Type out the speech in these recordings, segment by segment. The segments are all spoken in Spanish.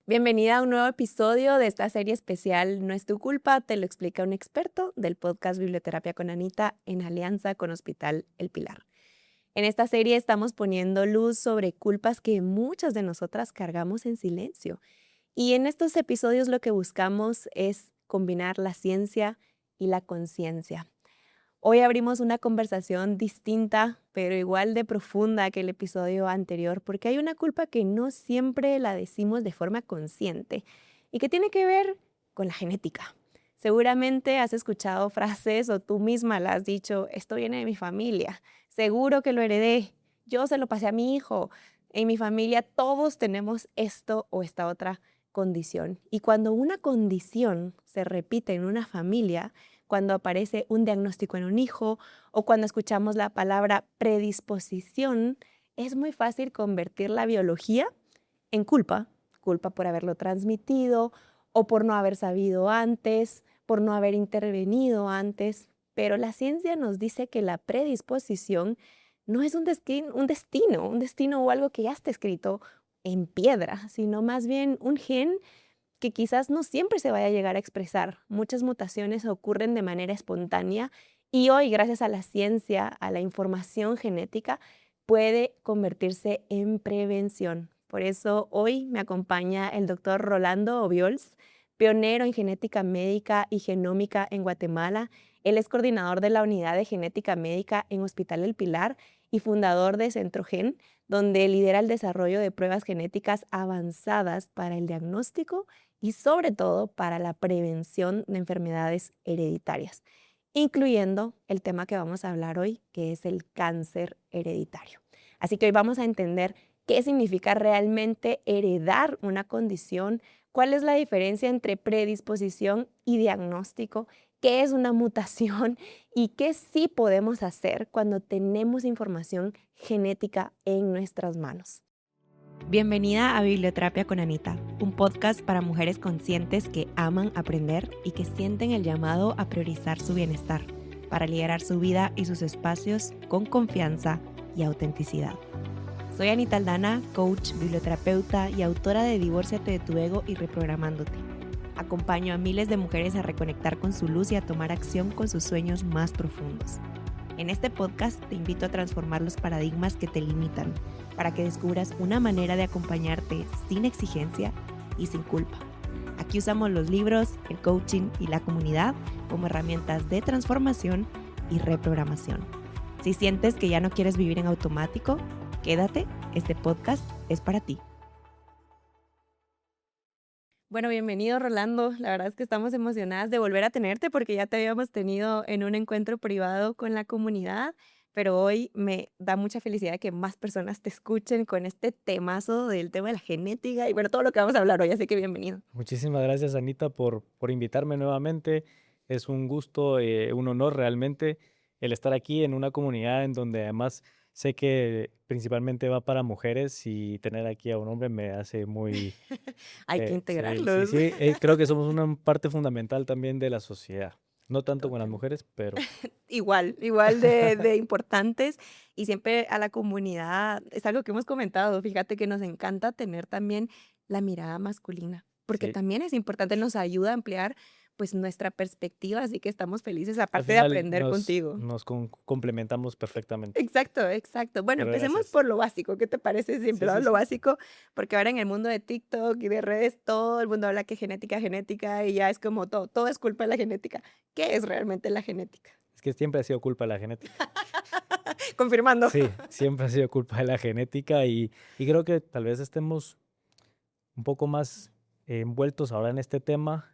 Bienvenida a un nuevo episodio de esta serie especial No es tu culpa, te lo explica un experto del podcast Biblioterapia con Anita en alianza con Hospital El Pilar. En esta serie estamos poniendo luz sobre culpas que muchas de nosotras cargamos en silencio. Y en estos episodios lo que buscamos es combinar la ciencia y la conciencia. Hoy abrimos una conversación distinta, pero igual de profunda que el episodio anterior, porque hay una culpa que no siempre la decimos de forma consciente y que tiene que ver con la genética. Seguramente has escuchado frases o tú misma la has dicho, esto viene de mi familia, seguro que lo heredé, yo se lo pasé a mi hijo, en mi familia todos tenemos esto o esta otra condición. Y cuando una condición se repite en una familia, cuando aparece un diagnóstico en un hijo o cuando escuchamos la palabra predisposición, es muy fácil convertir la biología en culpa, culpa por haberlo transmitido o por no haber sabido antes, por no haber intervenido antes. Pero la ciencia nos dice que la predisposición no es un destino o algo que ya está escrito en piedra, sino más bien un gen que quizás no siempre se vaya a llegar a expresar. Muchas mutaciones ocurren de manera espontánea y hoy, gracias a la ciencia, a la información genética, puede convertirse en prevención. Por eso hoy me acompaña el doctor Rolando Obiols, pionero en genética médica y genómica en Guatemala. Él es coordinador de la unidad de genética médica en Hospital El Pilar y fundador de Centrogen, donde lidera el desarrollo de pruebas genéticas avanzadas para el diagnóstico y sobre todo para la prevención de enfermedades hereditarias, incluyendo el tema que vamos a hablar hoy, que es el cáncer hereditario. Así que hoy vamos a entender qué significa realmente heredar una condición, cuál es la diferencia entre predisposición y diagnóstico, qué es una mutación y qué sí podemos hacer cuando tenemos información genética en nuestras manos. Bienvenida a Biblioterapia con Anita, un podcast para mujeres conscientes que aman aprender y que sienten el llamado a priorizar su bienestar, para liderar su vida y sus espacios con confianza y autenticidad. Soy Anita Aldana, coach, biblioterapeuta y autora de Divórciate de tu ego y Reprogramándote. Acompaño a miles de mujeres a reconectar con su luz y a tomar acción con sus sueños más profundos. En este podcast te invito a transformar los paradigmas que te limitan para que descubras una manera de acompañarte sin exigencia y sin culpa. Aquí usamos los libros, el coaching y la comunidad como herramientas de transformación y reprogramación. Si sientes que ya no quieres vivir en automático, quédate, este podcast es para ti. Bueno, bienvenido Rolando. La verdad es que estamos emocionadas de volver a tenerte porque ya te habíamos tenido en un encuentro privado con la comunidad, pero hoy me da mucha felicidad que más personas te escuchen con este temazo del tema de la genética y bueno, todo lo que vamos a hablar hoy, así que bienvenido. Muchísimas gracias, Anita, por invitarme nuevamente. Es un gusto, un honor realmente el estar aquí en una comunidad en donde además sé que principalmente va para mujeres y tener aquí a un hombre me hace muy... Hay que sí, sí, integrarlos. sí, creo que somos una parte fundamental también de la sociedad. No tanto con las Total. mujeres, pero... Igual de importantes y siempre a la comunidad, es algo que hemos comentado, fíjate que nos encanta tener también la mirada masculina, porque Sí, también es importante, nos ayuda a ampliar pues nuestra perspectiva, así que estamos felices al aparte de final aprender nos, contigo. nos complementamos perfectamente. Exacto, exacto. Bueno, Pero empecemos gracias. por lo básico, ¿qué te parece si Sí, sí, empezamos lo sí. básico? Porque ahora en el mundo de TikTok y de redes todo el mundo habla que genética, genética y ya es como todo es culpa de la genética. ¿Qué es realmente la genética? Es que siempre ha sido culpa de la genética. Confirmando. Sí, siempre ha sido culpa de la genética y creo que tal vez estemos un poco más envueltos ahora en este tema.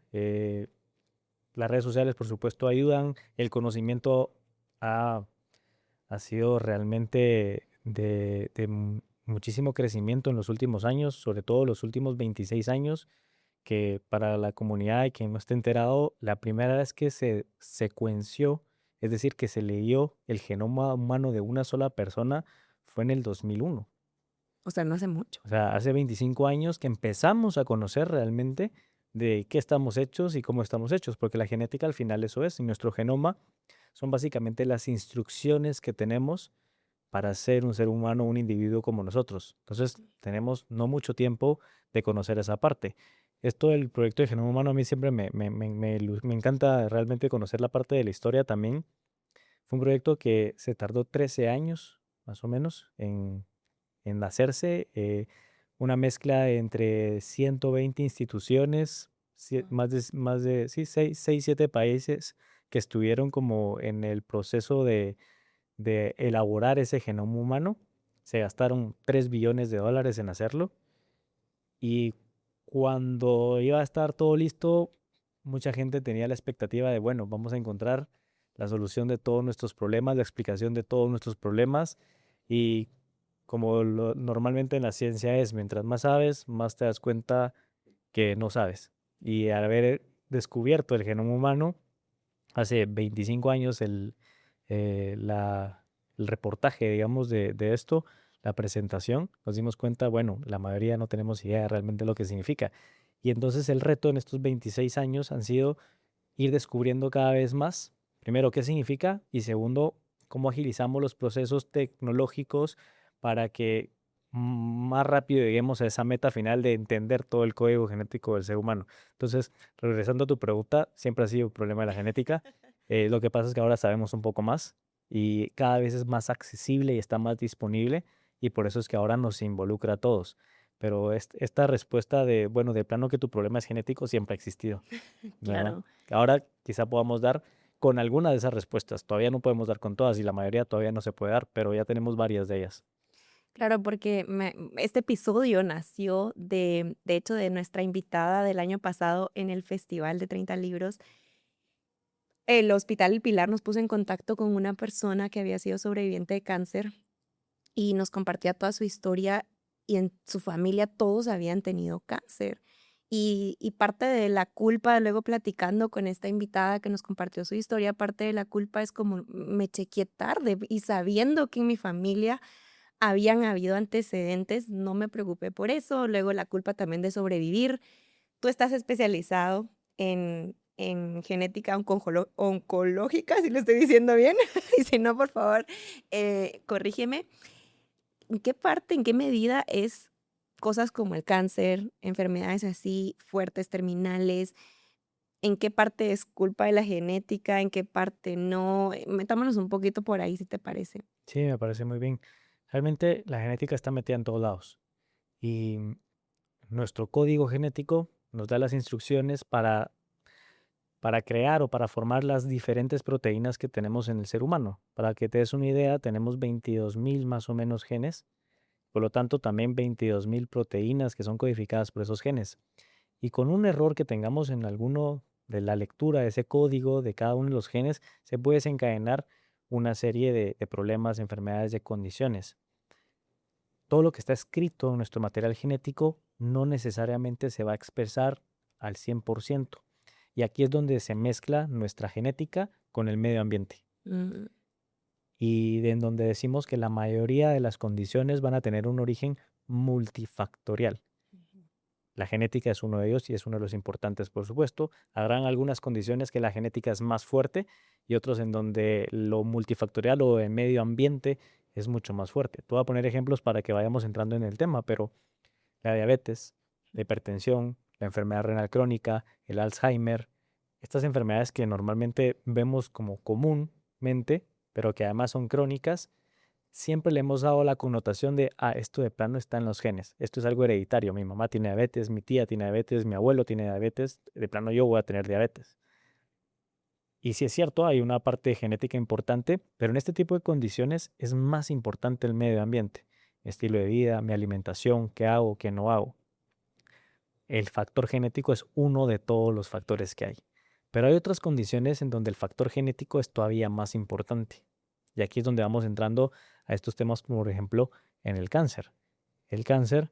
Las redes sociales, por supuesto, ayudan. El conocimiento ha, ha sido realmente de muchísimo crecimiento en los últimos años, sobre todo los últimos 26 años, que para la comunidad y quien no esté enterado, la primera vez que se secuenció, es decir, que se leyó el genoma humano de una sola persona, fue en el 2001. O sea, no hace mucho. O sea, hace 25 años que empezamos a conocer realmente de qué estamos hechos y cómo estamos hechos, porque la genética al final eso es, y nuestro genoma son básicamente las instrucciones que tenemos para ser un ser humano, un individuo como nosotros. Entonces, tenemos no mucho tiempo de conocer esa parte. Esto del proyecto de genoma humano a mí siempre me encanta realmente conocer la parte de la historia también. Fue un proyecto que se tardó 13 años, más o menos, en hacerse. Una mezcla entre 120 instituciones, sí, 6, 7 países que estuvieron como en el proceso de elaborar ese genoma humano. Se gastaron $3 billones en hacerlo. Y cuando iba a estar todo listo, mucha gente tenía la expectativa de, bueno, vamos a encontrar la solución de todos nuestros problemas, la explicación de todos nuestros problemas. Y como normalmente en la ciencia es, mientras más sabes, más te das cuenta que no sabes. Y al haber descubierto el genoma humano, hace 25 años eh, la- el reportaje, digamos, de esto, la presentación, nos dimos cuenta, bueno, la mayoría no tenemos idea realmente de lo que significa. Y entonces el reto en estos 26 años han sido ir descubriendo cada vez más, primero, qué significa y segundo, cómo agilizamos los procesos tecnológicos para que más rápido lleguemos a esa meta final de entender todo el código genético del ser humano. Entonces, regresando a tu pregunta, siempre ha sido un problema de la genética. Lo que pasa es que ahora sabemos un poco más y cada vez es más accesible y está más disponible y por eso es que ahora nos involucra a todos. Pero esta respuesta de, bueno, de plano que tu problema es genético siempre ha existido, ¿verdad? Claro. Ahora quizá podamos dar con alguna de esas respuestas. Todavía no podemos dar con todas y la mayoría todavía no se puede dar, pero ya tenemos varias de ellas. Claro, porque este episodio nació de hecho, de nuestra invitada del año pasado en el Festival de 30 Libros. El Hospital El Pilar nos puso en contacto con una persona que había sido sobreviviente de cáncer y nos compartía toda su historia y en su familia todos habían tenido cáncer. Y parte de la culpa, luego platicando con esta invitada que nos compartió su historia, parte de la culpa es como me chequeé tarde y sabiendo que en mi familia habían habido antecedentes, no me preocupé por eso. Luego la culpa también de sobrevivir. Tú estás especializado en genética oncológica, si lo estoy diciendo bien. Y si no, por favor, corrígeme. ¿En qué parte, en qué medida es cosas como el cáncer, enfermedades así fuertes, terminales? ¿En qué parte es culpa de la genética? ¿En qué parte no? Metámonos un poquito por ahí, si te parece. Sí, me parece muy bien. Realmente la genética está metida en todos lados y nuestro código genético nos da las instrucciones para crear o para formar las diferentes proteínas que tenemos en el ser humano. Para que te des una idea, tenemos 22.000 más o menos genes, por lo tanto también 22.000 proteínas que son codificadas por esos genes. Y con un error que tengamos en alguno de la lectura de ese código de cada uno de los genes, se puede desencadenar una serie de problemas, enfermedades, de condiciones. Todo lo que está escrito en nuestro material genético no necesariamente se va a expresar al 100%. Y aquí es donde se mezcla nuestra genética con el medio ambiente. Mm, Y en donde decimos que la mayoría de las condiciones van a tener un origen multifactorial. ujú. La genética es uno de ellos y es uno de los importantes, por supuesto. Habrán algunas condiciones que la genética es más fuerte y otros en donde lo multifactorial o el medio ambiente es mucho más fuerte. Te voy a poner ejemplos para que vayamos entrando en el tema, pero la diabetes, la hipertensión, la enfermedad renal crónica, el Alzheimer, estas enfermedades que normalmente vemos como comúnmente, pero que además son crónicas, siempre le hemos dado la connotación de, esto de plano está en los genes, esto es algo hereditario, mi mamá tiene diabetes, mi tía tiene diabetes, mi abuelo tiene diabetes, de plano yo voy a tener diabetes. Y sí es cierto, hay una parte genética importante, pero en este tipo de condiciones es más importante el medio ambiente, mi estilo de vida, mi alimentación, qué hago, qué no hago. El factor genético es uno de todos los factores que hay. Pero hay otras condiciones en donde el factor genético es todavía más importante. Y aquí es donde vamos entrando a estos temas, como por ejemplo en el cáncer. El cáncer,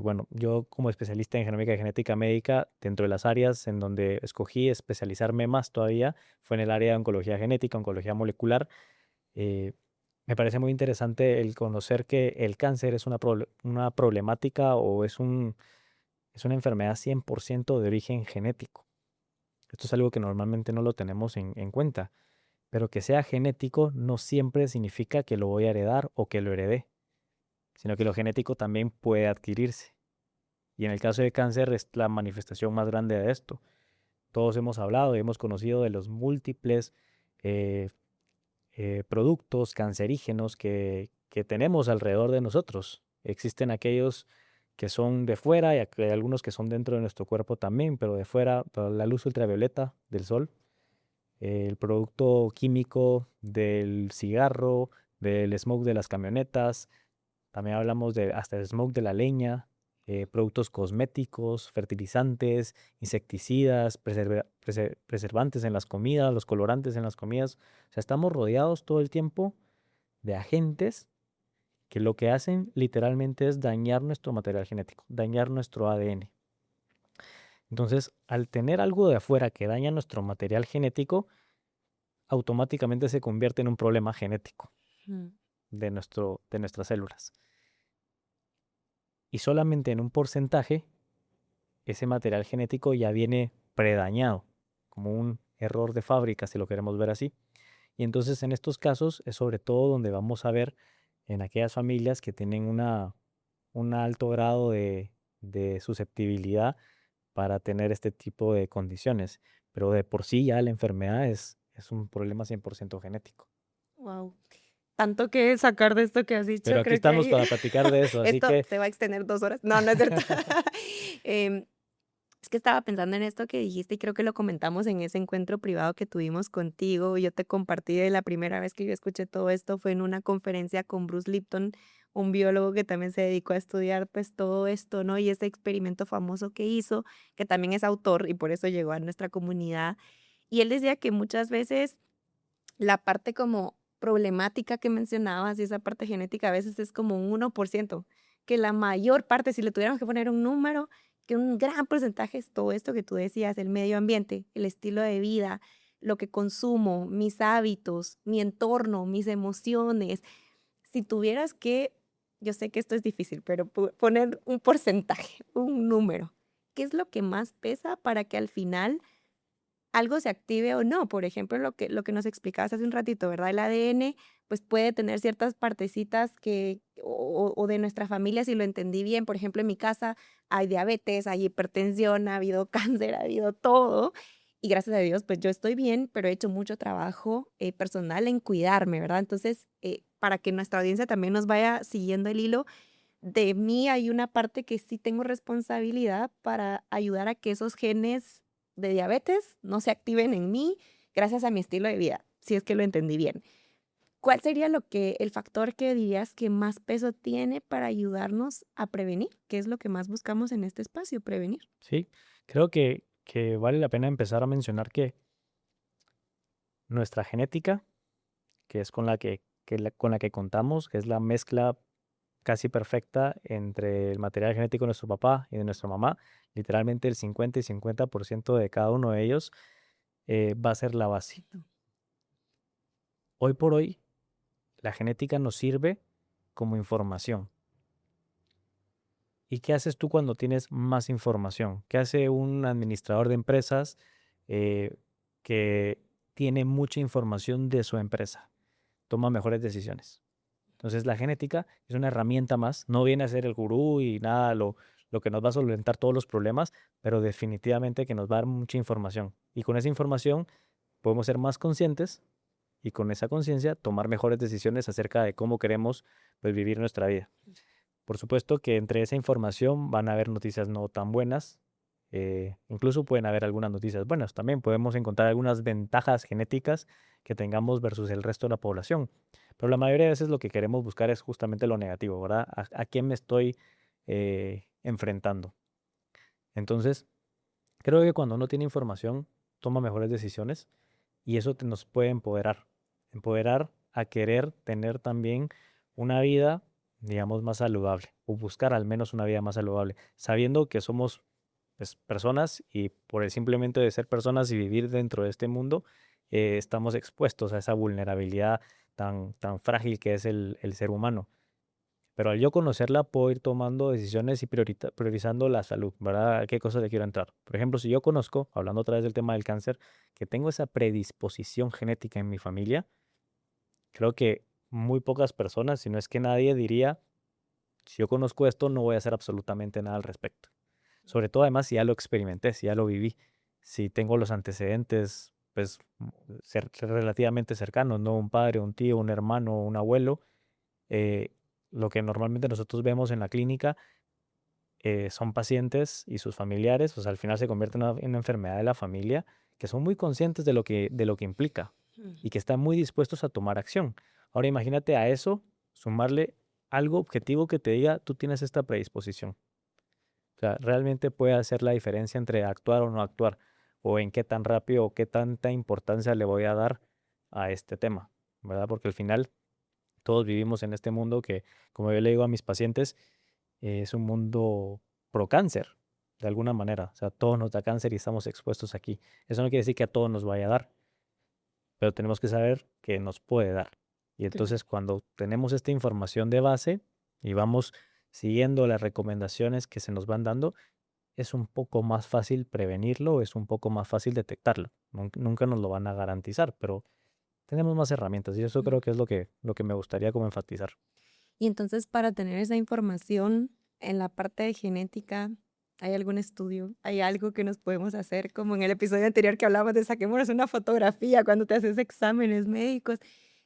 bueno, yo como especialista en genómica y genética médica, dentro de las áreas en donde escogí especializarme más todavía, fue en el área de oncología genética, oncología molecular. Eh, Me parece muy interesante el conocer que el cáncer es una problemática o es una enfermedad 100% de origen genético. Esto es algo que normalmente no lo tenemos en cuenta, pero que sea genético no siempre significa que lo voy a heredar o que lo heredé, sino que lo genético también puede adquirirse. Y en el caso de cáncer es la manifestación más grande de esto. Todos hemos hablado y hemos conocido de los múltiples eh, productos cancerígenos que tenemos alrededor de nosotros. Existen aquellos que son de fuera y hay algunos que son dentro de nuestro cuerpo también, pero de fuera, toda la luz ultravioleta del sol, el producto químico del cigarro, del smoke de las camionetas, también hablamos de hasta el smoke de la leña, productos cosméticos, fertilizantes, insecticidas, preservantes en las comidas, los colorantes en las comidas. O sea, estamos rodeados todo el tiempo de agentes que lo que hacen literalmente es dañar nuestro material genético, dañar nuestro ADN. Entonces, al tener algo de afuera que daña nuestro material genético, automáticamente se convierte en un problema genético Mm. de nuestras células. Y solamente en un porcentaje, ese material genético ya viene predañado, como un error de fábrica, si lo queremos ver así. Y entonces en estos casos es sobre todo donde vamos a ver en aquellas familias que tienen un alto grado de susceptibilidad para tener este tipo de condiciones. Pero de por sí ya la enfermedad es un problema 100% genético. Wow. Tanto que sacar de esto que has Pero dicho, aquí creo que estamos para platicar de eso, así esto que se va a extender 2 horas. No, no es cierto. Em, es que estaba pensando en esto que dijiste y creo que lo comentamos en ese encuentro privado que tuvimos contigo. Yo te compartí de la primera vez que yo escuché todo esto fue en una conferencia con Bruce Lipton, un biólogo que también se dedicó a estudiar pues todo esto, ¿no? Y este experimento famoso que hizo, que también es autor y por eso llegó a nuestra comunidad. Y él decía que muchas veces la parte como problemática que mencionabas y esa parte genética a veces es como un 1%, que la mayor parte, si le tuviéramos que poner un número, que un gran porcentaje es todo esto que tú decías, el medio ambiente, el estilo de vida, lo que consumo, mis hábitos, mi entorno, mis emociones. Si tuvieras que, yo sé que esto es difícil, pero poner un porcentaje, un número, ¿qué es lo que más pesa para que al final algo se active o no? Por ejemplo, lo que nos explicabas hace un ratito, ¿verdad? El ADN, pues, puede tener ciertas partecitas que o de nuestra familia, si lo entendí bien. Por ejemplo, en mi casa hay diabetes, hay hipertensión, ha habido cáncer, ha habido todo, y gracias a Dios, pues, yo estoy bien, pero he hecho mucho trabajo, personal en cuidarme, ¿verdad? Entonces, para que nuestra audiencia también nos vaya siguiendo el hilo, de mí hay una parte que sí tengo responsabilidad para ayudar a que esos genes de diabetes no se activen en mí gracias a mi estilo de vida, si es que lo entendí bien. ¿Cuál sería el factor que dirías que más peso tiene para ayudarnos a prevenir? ¿Qué es lo que más buscamos en este espacio? Prevenir. sí, creo que vale la pena empezar a mencionar que nuestra genética, que es con la que contamos, que es la mezcla casi perfecta entre el material genético de nuestro papá y de nuestra mamá, literalmente el 50 y 50% de cada uno de ellos va a ser la base. Hoy por hoy, la genética nos sirve como información. ¿Y qué haces tú cuando tienes más información? ¿Qué hace un administrador de empresas eh, que tiene mucha información de su empresa? Toma mejores decisiones. Entonces la genética es una herramienta más, no viene a ser el gurú y nada, lo que nos va a solventar todos los problemas, pero definitivamente que nos va a dar mucha información. Y con esa información podemos ser más conscientes y con esa conciencia tomar mejores decisiones acerca de cómo queremos pues, vivir nuestra vida. Por supuesto que entre esa información van a haber noticias no tan buenas, incluso pueden haber algunas noticias buenas. También podemos encontrar algunas ventajas genéticas que tengamos versus el resto de la población. Pero la mayoría de veces lo que queremos buscar es justamente lo negativo, ¿verdad? ¿A quién me estoy enfrentando? Entonces, creo que cuando uno tiene información, toma mejores decisiones y eso nos puede empoderar. Empoderar a querer tener también una vida, digamos, más saludable o buscar al menos una vida más saludable, sabiendo que somos pues, personas y por el simplemente de ser personas y vivir dentro de este mundo, estamos expuestos a esa vulnerabilidad tan frágil que es el ser humano. Pero al yo conocerla, puedo ir tomando decisiones y priorizando la salud, ¿verdad? ¿A qué cosas le quiero entrar? Por ejemplo, si yo conozco, hablando otra vez del tema del cáncer, que tengo esa predisposición genética en mi familia, creo que muy pocas personas, si no es que nadie, diría, si yo conozco esto, no voy a hacer absolutamente nada al respecto. Sobre todo, además, si ya lo experimenté, si ya lo viví, si tengo los antecedentes, pues, relativamente cercanos, ¿no? Un padre, un tío, un hermano, un abuelo. eh, lo que normalmente nosotros vemos en la clínica son pacientes y sus familiares, pues al final se convierte en una enfermedad de la familia, que son muy conscientes de lo que implica y que están muy dispuestos a tomar acción. Ahora imagínate a eso sumarle algo objetivo que te diga, tú tienes esta predisposición. O sea, realmente puede hacer la diferencia entre actuar o no actuar, o en qué tan rápido o qué tanta importancia le voy a dar a este tema, ¿verdad? Porque al final todos vivimos en este mundo que, como yo le digo a mis pacientes, es un mundo pro cáncer, de alguna manera. O sea, todo nos da cáncer y estamos expuestos aquí. Eso no quiere decir que a todos nos vaya a dar, pero tenemos que saber que nos puede dar. Y Claro. entonces cuando tenemos esta información de base y vamos siguiendo las recomendaciones que se nos van dando, es un poco más fácil prevenirlo, es un poco más fácil detectarlo. Nunca nos lo van a garantizar, pero tenemos más herramientas y eso Mm. creo que es lo que me gustaría como enfatizar. Y entonces, para tener esa información en la parte de genética, ¿hay algún estudio? ¿Hay algo que nos podemos hacer? Como en el episodio anterior que hablábamos de saquémonos una fotografía cuando te haces exámenes médicos.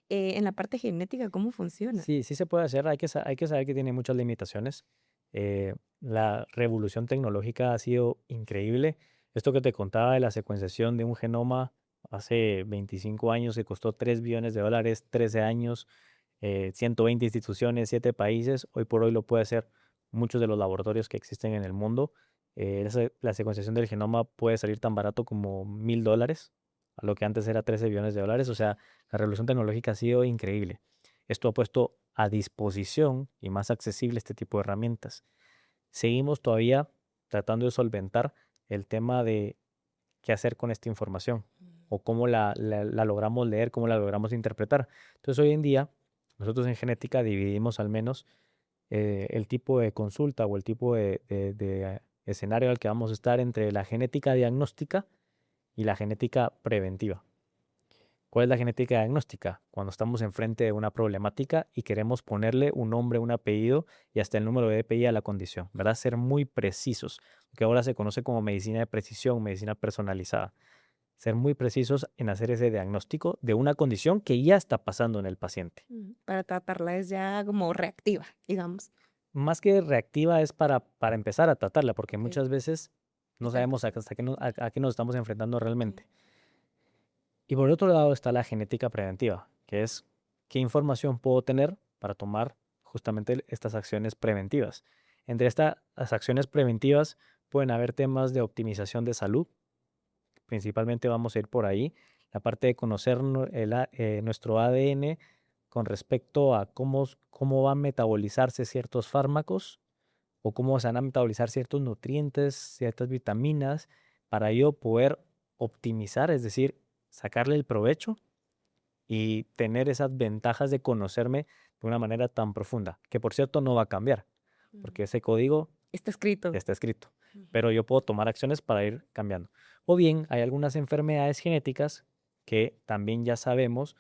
En la parte genética, ¿cómo funciona? Sí, sí se puede hacer, hay que saber que tiene muchas limitaciones. La revolución tecnológica ha sido increíble. Esto que te contaba de la secuenciación de un genoma hace 25 años que costó $3 billones, 13 años, 120 instituciones, 7 países, hoy por hoy lo puede hacer muchos de los laboratorios que existen en el mundo. La secuenciación del genoma puede salir tan barato como $1000, a lo que antes era $13 billones. O sea, la revolución tecnológica ha sido increíble. Esto ha puesto a disposición y más accesible este tipo de herramientas. Seguimos todavía tratando de solventar el tema de qué hacer con esta información o cómo la logramos leer, cómo la logramos interpretar. Entonces, hoy en día, nosotros en genética dividimos al menos el tipo de consulta o el tipo de escenario al que vamos a estar entre la genética diagnóstica y la genética preventiva. ¿Cuál es la genética diagnóstica? Cuando estamos enfrente de una problemática y queremos ponerle un nombre, un apellido y hasta el número de DPI a la condición, ¿verdad? Ser muy precisos, que ahora se conoce como medicina de precisión, medicina personalizada. Ser muy precisos en hacer ese diagnóstico de una condición que ya está pasando en el paciente. Para tratarla es ya como reactiva, digamos. Más que reactiva es para empezar a tratarla, porque Ok. muchas veces no Está en sabemos proceso. a qué nos estamos enfrentando Ok. realmente. Y por otro lado está la genética preventiva, que es qué información puedo tener para tomar justamente estas acciones preventivas. Entre estas acciones preventivas pueden haber temas de optimización de salud, principalmente vamos a ir por ahí, la parte de conocer nuestro ADN con respecto a cómo van a metabolizarse ciertos fármacos o cómo se van a metabolizar ciertos nutrientes, ciertas vitaminas, para yo poder optimizar, es decir, sacarle el provecho y tener esas ventajas de conocerme de una manera tan profunda, que por cierto no va a cambiar, porque ese código Está escrito. ya está escrito, Ujú. pero yo puedo tomar acciones para ir cambiando. O bien hay algunas enfermedades genéticas que también ya sabemos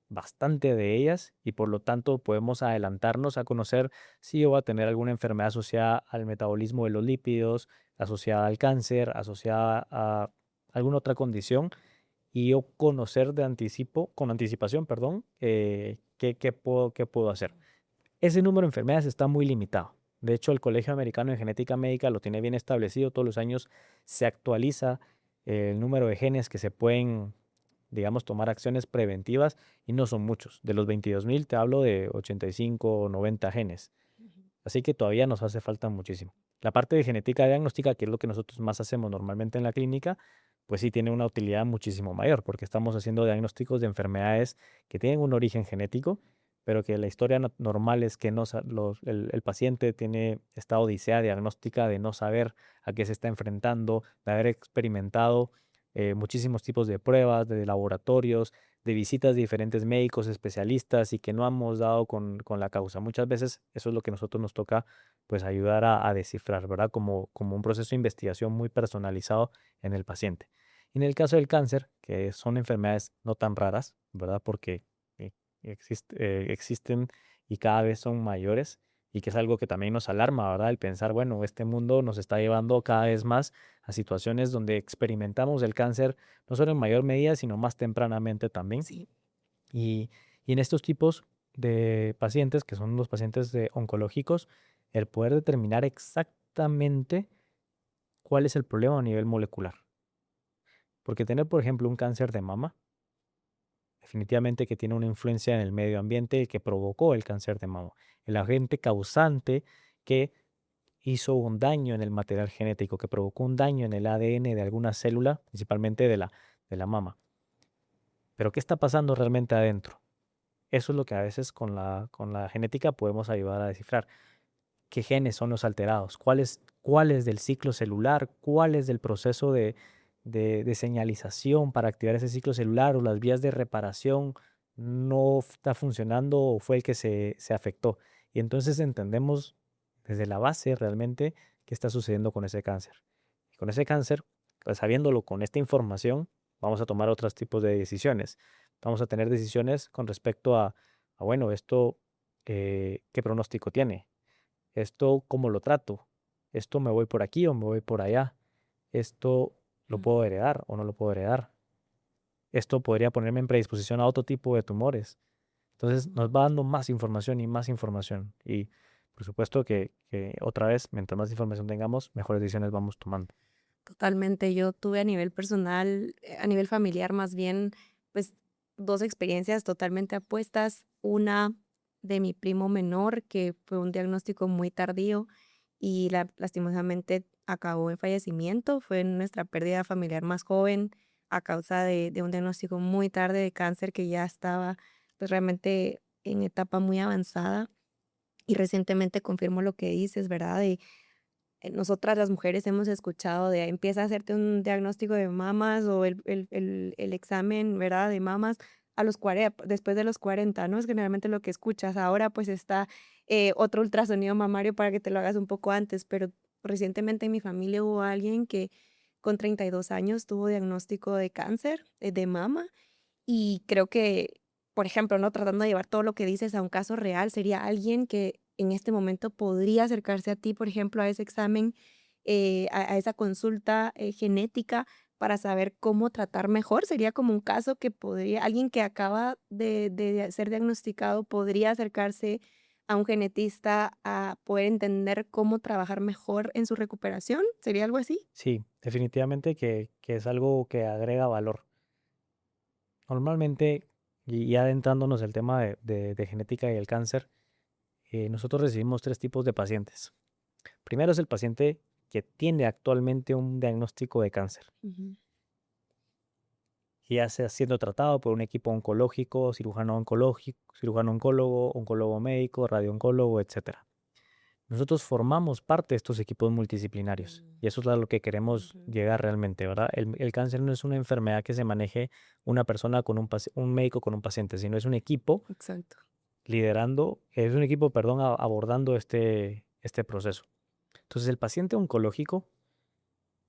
bastante de ellas y por lo tanto podemos adelantarnos a conocer si yo voy a tener alguna enfermedad asociada al metabolismo de los lípidos, asociada al cáncer, asociada a alguna otra condición y yo conocer de anticipo, con anticipación, perdón, qué puedo hacer. Ese número de enfermedades está muy limitado. De hecho, el Colegio Americano de Genética Médica lo tiene bien establecido. Todos los años se actualiza el número de genes que se pueden, digamos, tomar acciones preventivas y no son muchos. De los 22.000 te hablo de 85 o 90 genes. Así que todavía nos hace falta muchísimo. La parte de genética diagnóstica, que es lo que nosotros más hacemos normalmente en la clínica, pues sí tiene una utilidad muchísimo mayor, porque estamos haciendo diagnósticos de enfermedades que tienen un origen genético, pero que la historia normal es que el paciente tiene esta odisea diagnóstica de no saber a qué se está enfrentando, de haber experimentado muchísimos tipos de pruebas, de laboratorios, de visitas de diferentes médicos, especialistas y que no hemos dado con la causa. Muchas veces eso es lo que a nosotros nos toca pues ayudar a descifrar, ¿verdad? Como un proceso de investigación muy personalizado en el paciente. Y en el caso del cáncer, que son enfermedades no tan raras, ¿verdad? Porque existen y cada vez son mayores y que es algo que también nos alarma, ¿verdad? El pensar, bueno, este mundo nos está llevando cada vez más a situaciones donde experimentamos el cáncer, no solo en mayor medida, sino más tempranamente también. Sí. Y, y en estos tipos de pacientes, que son los pacientes oncológicos, el poder determinar exactamente cuál es el problema a nivel molecular. Porque tener, por ejemplo, un cáncer de mama, definitivamente que tiene una influencia en el medio ambiente que provocó el cáncer de mama. El agente causante que hizo un daño en el material genético, que provocó un daño en el ADN de alguna célula, principalmente de la mama. Pero ¿qué está pasando realmente adentro? Eso es lo que a veces con la genética podemos ayudar a descifrar. ¿Qué genes son los alterados? ¿Cuáles del ciclo celular? ¿Cuáles del proceso de señalización para activar ese ciclo celular o las vías de reparación no está funcionando o fue el que se afectó? Y entonces entendemos desde la base realmente qué está sucediendo con ese cáncer. Y con ese cáncer, pues, sabiéndolo con esta información, vamos a tomar otros tipos de decisiones. Vamos a tener decisiones con respecto bueno, esto, ¿qué pronóstico tiene? Esto, ¿cómo lo trato? Esto, ¿me voy por aquí o me voy por allá? Esto, ¿lo Mm. puedo heredar o no lo puedo heredar? Esto podría ponerme en predisposición a otro tipo de tumores. Entonces nos va dando más información y más información. Y por supuesto que otra vez, mientras más información tengamos, mejores decisiones vamos tomando. Totalmente. Yo tuve a nivel personal, a nivel familiar más bien, pues 2 experiencias totalmente opuestas. Una de mi primo menor, que fue un diagnóstico muy tardío y lastimosamente acabó en fallecimiento. Fue nuestra pérdida familiar más joven a causa de un diagnóstico muy tarde de cáncer que ya estaba pues realmente en etapa muy avanzada. Y recientemente confirmo lo que dices, ¿verdad? Nosotras las mujeres hemos escuchado de empieza a hacerte un diagnóstico de mamas o el examen, ¿verdad?, de mamas a los 40, después de los 40, ¿no? Es generalmente lo que escuchas. Ahora pues está otro ultrasonido mamario para que te lo hagas un poco antes, pero recientemente en mi familia hubo alguien que con 32 años tuvo diagnóstico de cáncer de mama y creo que, por ejemplo, ¿no? Tratando de llevar todo lo que dices a un caso real, sería alguien que en este momento podría acercarse a ti, por ejemplo, a ese examen, a esa consulta genética para saber cómo tratar mejor. Sería como un caso que podría, alguien que acaba de ser diagnosticado podría acercarse a un genetista a poder entender cómo trabajar mejor en su recuperación. ¿Sería algo así? Sí, definitivamente que es algo que agrega valor. Normalmente, y ya adentrándonos el tema de genética y el cáncer, nosotros recibimos tres tipos de pacientes. Primero es el paciente que tiene actualmente un diagnóstico de cáncer, Ujú. ya sea siendo tratado por un equipo oncológico, cirujano oncológico, cirujano oncólogo, oncólogo médico, radiooncólogo, etcétera. Nosotros formamos parte de estos equipos multidisciplinarios Mm, y eso es a lo que queremos ujú. llegar realmente, ¿verdad? El cáncer no es una enfermedad que se maneje una persona con un médico con un paciente, sino es un equipo Exacto. es un equipo, perdón, abordando este proceso. Entonces, el paciente oncológico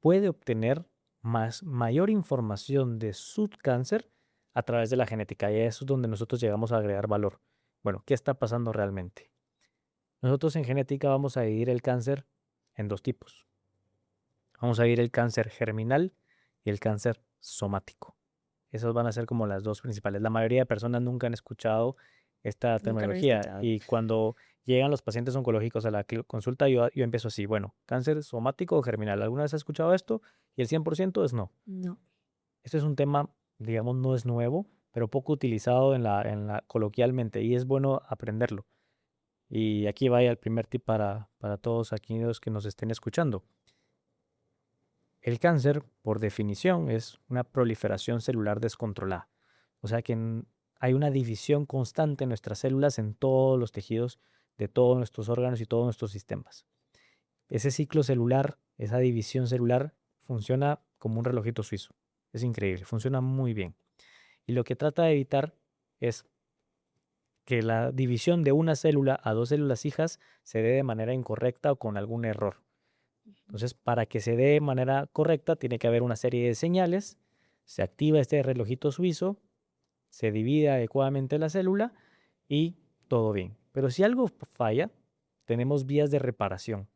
puede obtener mayor información de su cáncer a través de la genética y eso es donde nosotros llegamos a agregar valor. Bueno, ¿qué está pasando realmente? Nosotros en genética vamos a dividir el cáncer en dos tipos. Vamos a dividir el cáncer germinal y el cáncer somático. Esas van a ser como las dos principales. La mayoría de personas nunca han escuchado esta Nunca lo he terminología escuchado. y cuando llegan los pacientes oncológicos a la consulta, yo empiezo así, bueno, cáncer somático o germinal. ¿Alguna vez has escuchado esto? Y el 100% es no. No. Este es un tema, digamos, no es nuevo, pero poco utilizado coloquialmente y es bueno aprenderlo. Y aquí vaya el primer tip para todos aquellos que nos estén escuchando. El cáncer, por definición, es una proliferación celular descontrolada. O sea que hay una división constante en nuestras células en todos los tejidos de todos nuestros órganos y todos nuestros sistemas. Ese ciclo celular, esa división celular, funciona como un relojito suizo. Es increíble, funciona muy bien. Y lo que trata de evitar es que la división de una célula a dos células hijas se dé de manera incorrecta o con algún error. Entonces, para que se dé de manera correcta, tiene que haber una serie de señales. Se activa este relojito suizo, se divide adecuadamente la célula y todo bien. Pero si algo falla, tenemos vías de reparación.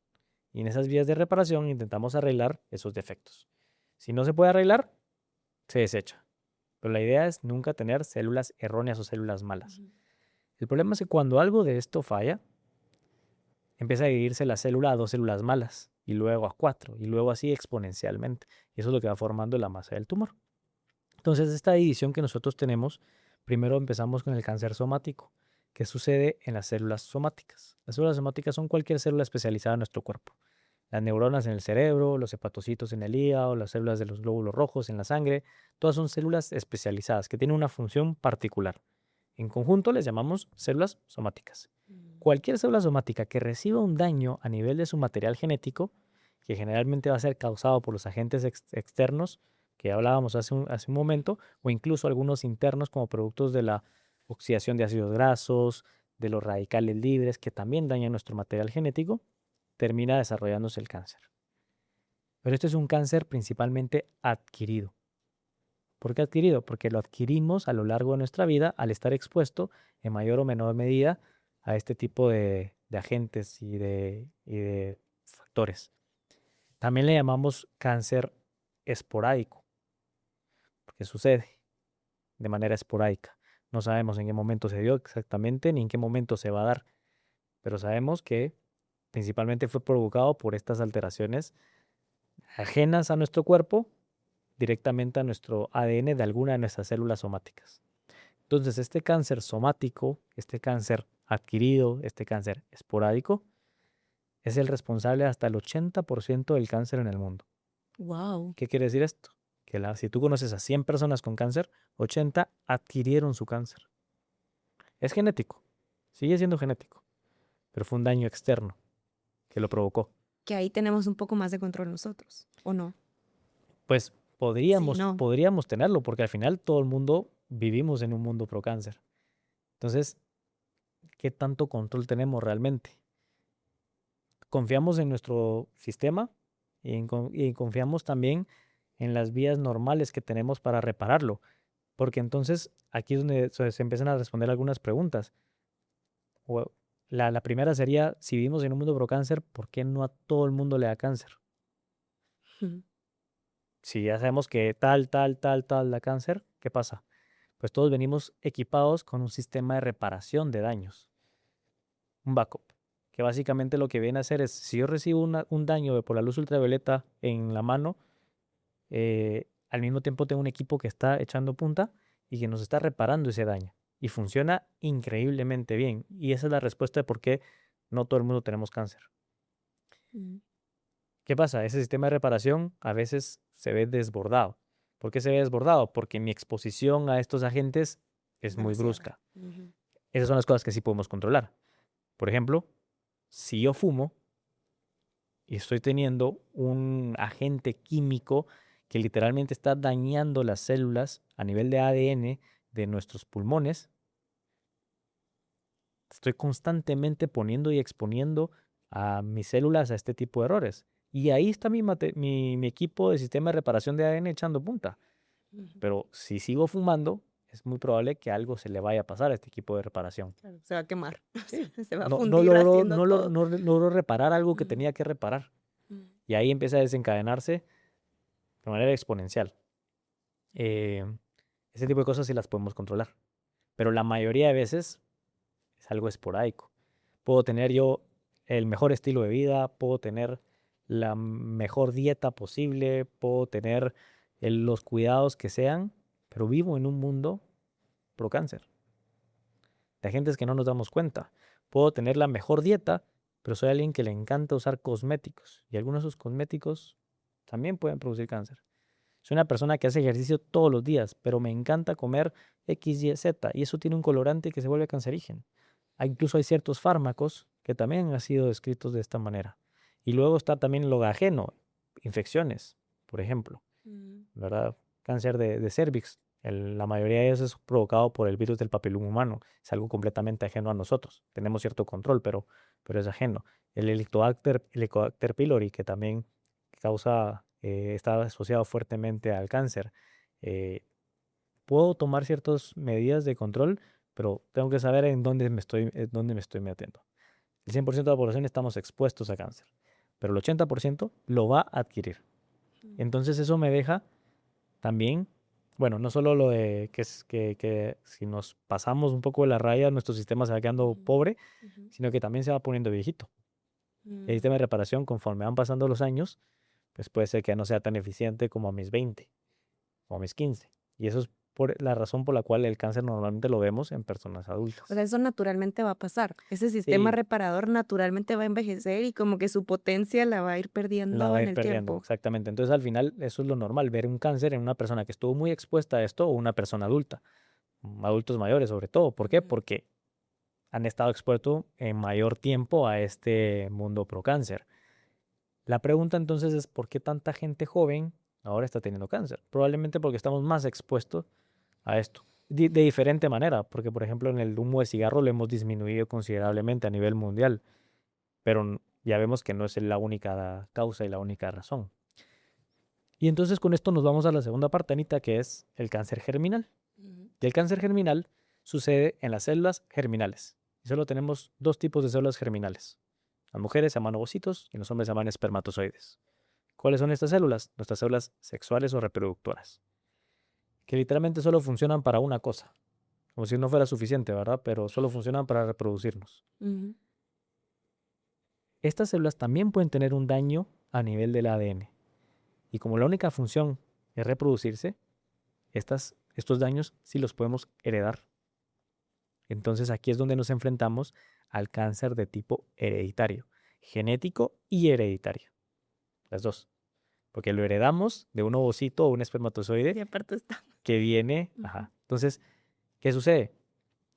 Y en esas vías de reparación intentamos arreglar esos defectos. Si no se puede arreglar, se desecha. Pero la idea es nunca tener células erróneas o células malas. El problema es que cuando algo de esto falla, empieza a dividirse la célula a 2 células malas, y luego a 4, y luego así exponencialmente. Y eso es lo que va formando la masa del tumor. Entonces, esta división que nosotros tenemos, primero empezamos con el cáncer somático, que sucede en las células somáticas. Las células somáticas son cualquier célula especializada en nuestro cuerpo. Las neuronas en el cerebro, los hepatocitos en el hígado, las células de los glóbulos rojos en la sangre, todas son células especializadas que tienen una función particular. En conjunto les llamamos células somáticas. Cualquier célula somática que reciba un daño a nivel de su material genético, que generalmente va a ser causado por los agentes externos que hablábamos hace un momento, o incluso algunos internos como productos de la oxidación de ácidos grasos, de los radicales libres que también dañan nuestro material genético, termina desarrollándose el cáncer. Pero este es un cáncer principalmente adquirido. ¿Por qué adquirido? Porque lo adquirimos a lo largo de nuestra vida al estar expuesto en mayor o menor medida a este tipo de agentes y de factores. También le llamamos cáncer esporádico, porque sucede de manera esporádica. No sabemos en qué momento se dio exactamente ni en qué momento se va a dar, pero sabemos que principalmente fue provocado por estas alteraciones ajenas a nuestro cuerpo, directamente a nuestro ADN de alguna de nuestras células somáticas. Entonces, este cáncer somático, este cáncer adquirido, este cáncer esporádico, es el responsable hasta el 80% del cáncer en el mundo. Wow. ¿Qué quiere decir esto? Que si tú conoces a 100 personas con cáncer, 80 adquirieron su cáncer. Es genético, sigue siendo genético, pero fue un daño externo que lo provocó. Que ahí tenemos un poco más de control nosotros, ¿o no? Pues podríamos, Sí, no. podríamos tenerlo, porque al final todo el mundo vivimos en un mundo pro cáncer. Entonces, ¿qué tanto control tenemos realmente? Confiamos en nuestro sistema y confiamos también en las vías normales que tenemos para repararlo, porque entonces aquí es donde se empiezan a responder algunas preguntas. La primera sería, si vivimos en un mundo pro cáncer, ¿por qué no a todo el mundo le da cáncer? Si ya sabemos que tal da cáncer, ¿qué pasa? Pues todos venimos equipados con un sistema de reparación de daños, un backup, que básicamente lo que viene a hacer es, si yo recibo un daño por la luz ultravioleta en la mano, al mismo tiempo tengo un equipo que está echando punta y que nos está reparando ese daño. Y funciona increíblemente bien. Y esa es la respuesta de por qué no todo el mundo tenemos cáncer. ¿Qué pasa? Ese sistema de reparación a veces se ve desbordado. ¿Por qué se ve desbordado? Porque mi exposición a estos agentes es muy brusca. Esas son las cosas que sí podemos controlar. Por ejemplo, si yo fumo y estoy teniendo un agente químico que literalmente está dañando las células a nivel de ADN de nuestros pulmones, estoy constantemente poniendo y exponiendo a mis células a este tipo de errores. Y ahí está mi equipo de sistema de reparación de ADN echando punta. Pero si sigo fumando, es muy probable que algo se le vaya a pasar a este equipo de reparación. Claro, se va a quemar. Sí. Se va a No fundir haciendo todo. logró reparar algo que tenía que reparar. Y ahí empieza a desencadenarse de manera exponencial. Ese tipo de cosas sí las podemos controlar. Pero la mayoría de veces es algo esporádico. Puedo tener yo el mejor estilo de vida, puedo tener la mejor dieta posible, puedo tener los cuidados que sean, pero vivo en un mundo pro cáncer. De agentes que no nos damos cuenta. Puedo tener la mejor dieta, pero soy alguien que le encanta usar cosméticos. Y algunos de esos cosméticos también pueden producir cáncer. Soy una persona que hace ejercicio todos los días, pero me encanta comer X, Y, Z. Y eso tiene un colorante que se vuelve cancerígeno. Incluso hay ciertos fármacos que también han sido descritos de esta manera. Y luego está también lo ajeno, infecciones, por ejemplo, ¿verdad? Cáncer de cervix. La mayoría de ellos es provocado por el virus del papiloma humano. Es algo completamente ajeno a nosotros. Tenemos cierto control, pero es ajeno. El Helicobacter pylori, que también causa, está asociado fuertemente al cáncer. Puedo tomar ciertas medidas de control, pero tengo que saber en dónde me estoy metiendo. El 100% de la población estamos expuestos a cáncer, pero el 80% lo va a adquirir. Entonces eso me deja también, bueno, no solo lo de que si nos pasamos un poco de la raya, nuestro sistema se va quedando pobre, sino que también se va poniendo viejito. El sistema de reparación, conforme van pasando los años, pues puede ser que ya no sea tan eficiente como a mis 20 o a mis 15. Y eso es la razón por la cual el cáncer normalmente lo vemos en personas adultas. O sea, eso naturalmente va a pasar. Ese sistema Sí, reparador naturalmente va a envejecer y como que su potencia la va a ir la perdiendo va a en ir el perdiendo, tiempo. exactamente. Entonces al final eso es lo normal, ver un cáncer en una persona que estuvo muy expuesta a esto o una persona adulta, adultos mayores sobre todo. ¿Por qué? Porque han estado expuestos en mayor tiempo a este mundo pro cáncer. La pregunta entonces es, ¿por qué tanta gente joven ahora está teniendo cáncer? Probablemente porque estamos más expuestos a esto. De diferente manera, porque por ejemplo en el humo de cigarro lo hemos disminuido considerablemente a nivel mundial, pero ya vemos que no es la única causa y la única razón. Y entonces con esto nos vamos a la segunda parte, Anita, que es el cáncer germinal. Y el cáncer germinal sucede en las células germinales. Y solo tenemos dos tipos de células germinales. Las mujeres se llaman ovocitos y los hombres se llaman espermatozoides. ¿Cuáles son estas células? Nuestras células sexuales o reproductoras, que literalmente solo funcionan para una cosa, como si no fuera suficiente, ¿verdad? Pero solo funcionan para reproducirnos. Estas células también pueden tener un daño a nivel del ADN. Y como la única función es reproducirse, estos daños sí los podemos heredar. Entonces aquí es donde nos enfrentamos al cáncer de tipo hereditario, genético y hereditario. Las dos. Porque lo heredamos de un ovocito o un espermatozoide Y aparte está. que viene. Ajá. Entonces, ¿qué sucede?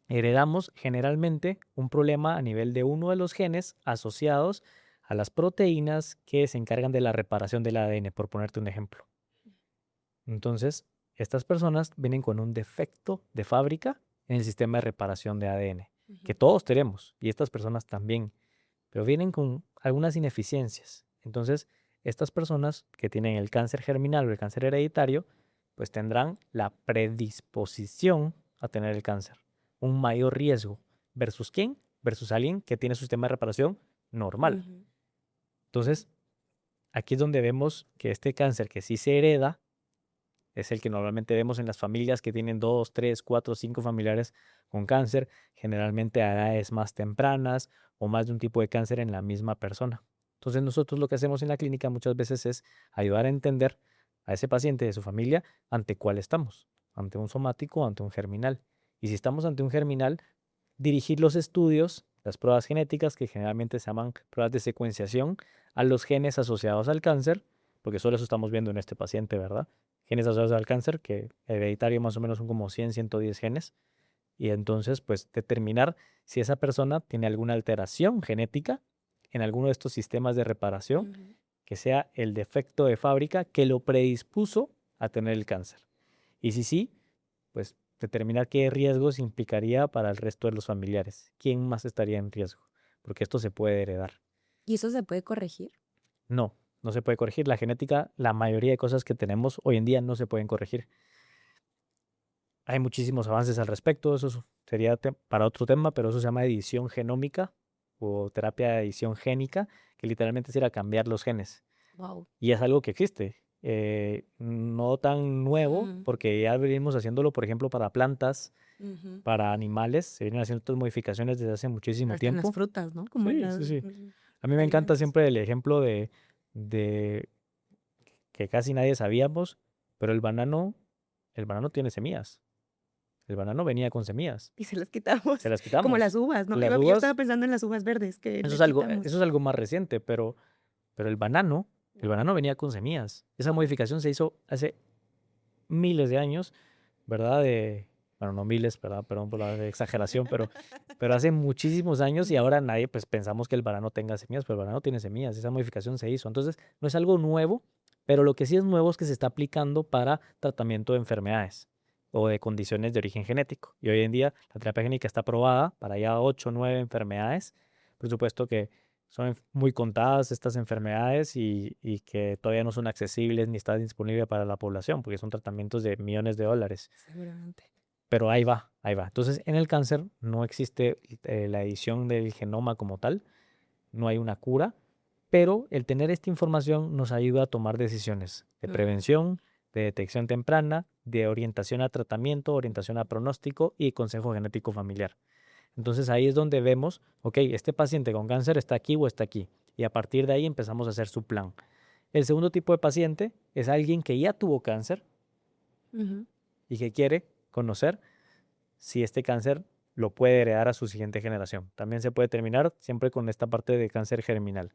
Heredamos generalmente un problema a nivel de uno de los genes asociados a las proteínas que se encargan de la reparación del ADN, por ponerte un ejemplo. Entonces, estas personas vienen con un defecto de fábrica en el sistema de reparación de ADN, que todos tenemos, y estas personas también, pero vienen con algunas ineficiencias. Entonces, estas personas que tienen el cáncer germinal o el cáncer hereditario, pues tendrán la predisposición a tener el cáncer, un mayor riesgo. ¿Versus quién? Versus alguien que tiene su sistema de reparación normal. Entonces, aquí es donde vemos que este cáncer que sí se hereda, es el que normalmente vemos en las familias que tienen 2, 3, 4, 5 familiares con cáncer, generalmente a edades más tempranas o más de un tipo de cáncer en la misma persona. Entonces nosotros lo que hacemos en la clínica muchas veces es ayudar a entender a ese paciente de su familia ante cuál estamos, ante un somático o ante un germinal. Y si estamos ante un germinal, dirigir los estudios, las pruebas genéticas, que generalmente se llaman pruebas de secuenciación, a los genes asociados al cáncer, porque solo eso estamos viendo en este paciente, ¿verdad? Genes asociados al cáncer, que hereditario más o menos son como 100, 110 genes. Y entonces, pues, determinar si esa persona tiene alguna alteración genética en alguno de estos sistemas de reparación, que sea el defecto de fábrica que lo predispuso a tener el cáncer. Y si sí, pues determinar qué riesgos implicaría para el resto de los familiares. ¿Quién más estaría en riesgo? Porque esto se puede heredar. ¿Y eso se puede corregir? No, no se puede corregir. La genética, la mayoría de cosas que tenemos hoy en día no se pueden corregir. Hay muchísimos avances al respecto, eso sería para otro tema, pero eso se llama edición genómica o terapia de edición génica, que literalmente es ir a cambiar los genes. Wow. Y es algo que existe, no tan nuevo, porque ya venimos haciéndolo, por ejemplo, para plantas, para animales, se vienen haciendo estas modificaciones desde hace muchísimo Hasta en tiempo. las frutas, ¿no? Como en Sí, las sí, sí. A mí me encanta alimentos. siempre el ejemplo de que casi nadie sabíamos, pero el banano tiene semillas. El banano venía con semillas. Y se las quitamos. Se las Como las quitamos. uvas, ¿no? Las Yo estaba uvas, pensando en las uvas verdes que eso le es algo, quitamos. eso es algo más reciente, pero el banano venía con semillas. Esa modificación se hizo hace miles de años, ¿verdad? Bueno, no miles, ¿verdad? Perdón por la exageración, pero hace muchísimos años y ahora nadie, pues pensamos que el banano tenga semillas, pero el banano tiene semillas. Esa modificación se hizo. Entonces, no es algo nuevo, pero lo que sí es nuevo es que se está aplicando para tratamiento de enfermedades o de condiciones de origen genético. Y hoy en día la terapia génica está aprobada para ya 8 o 9 enfermedades. Por supuesto que son muy contadas estas enfermedades y que todavía no son accesibles ni están disponibles para la población, porque son tratamientos de millones de dólares. Seguramente. Pero ahí va, ahí va. Entonces, en el cáncer no existe la edición del genoma como tal, no hay una cura, pero el tener esta información nos ayuda a tomar decisiones de prevención, de detección temprana, de orientación a tratamiento, orientación a pronóstico y consejo genético familiar. Entonces ahí es donde vemos, ok, este paciente con cáncer está aquí o está aquí. Y a partir de ahí empezamos a hacer su plan. El segundo tipo de paciente es alguien que ya tuvo cáncer y que quiere conocer si este cáncer lo puede heredar a su siguiente generación. También se puede terminar siempre con esta parte de cáncer germinal.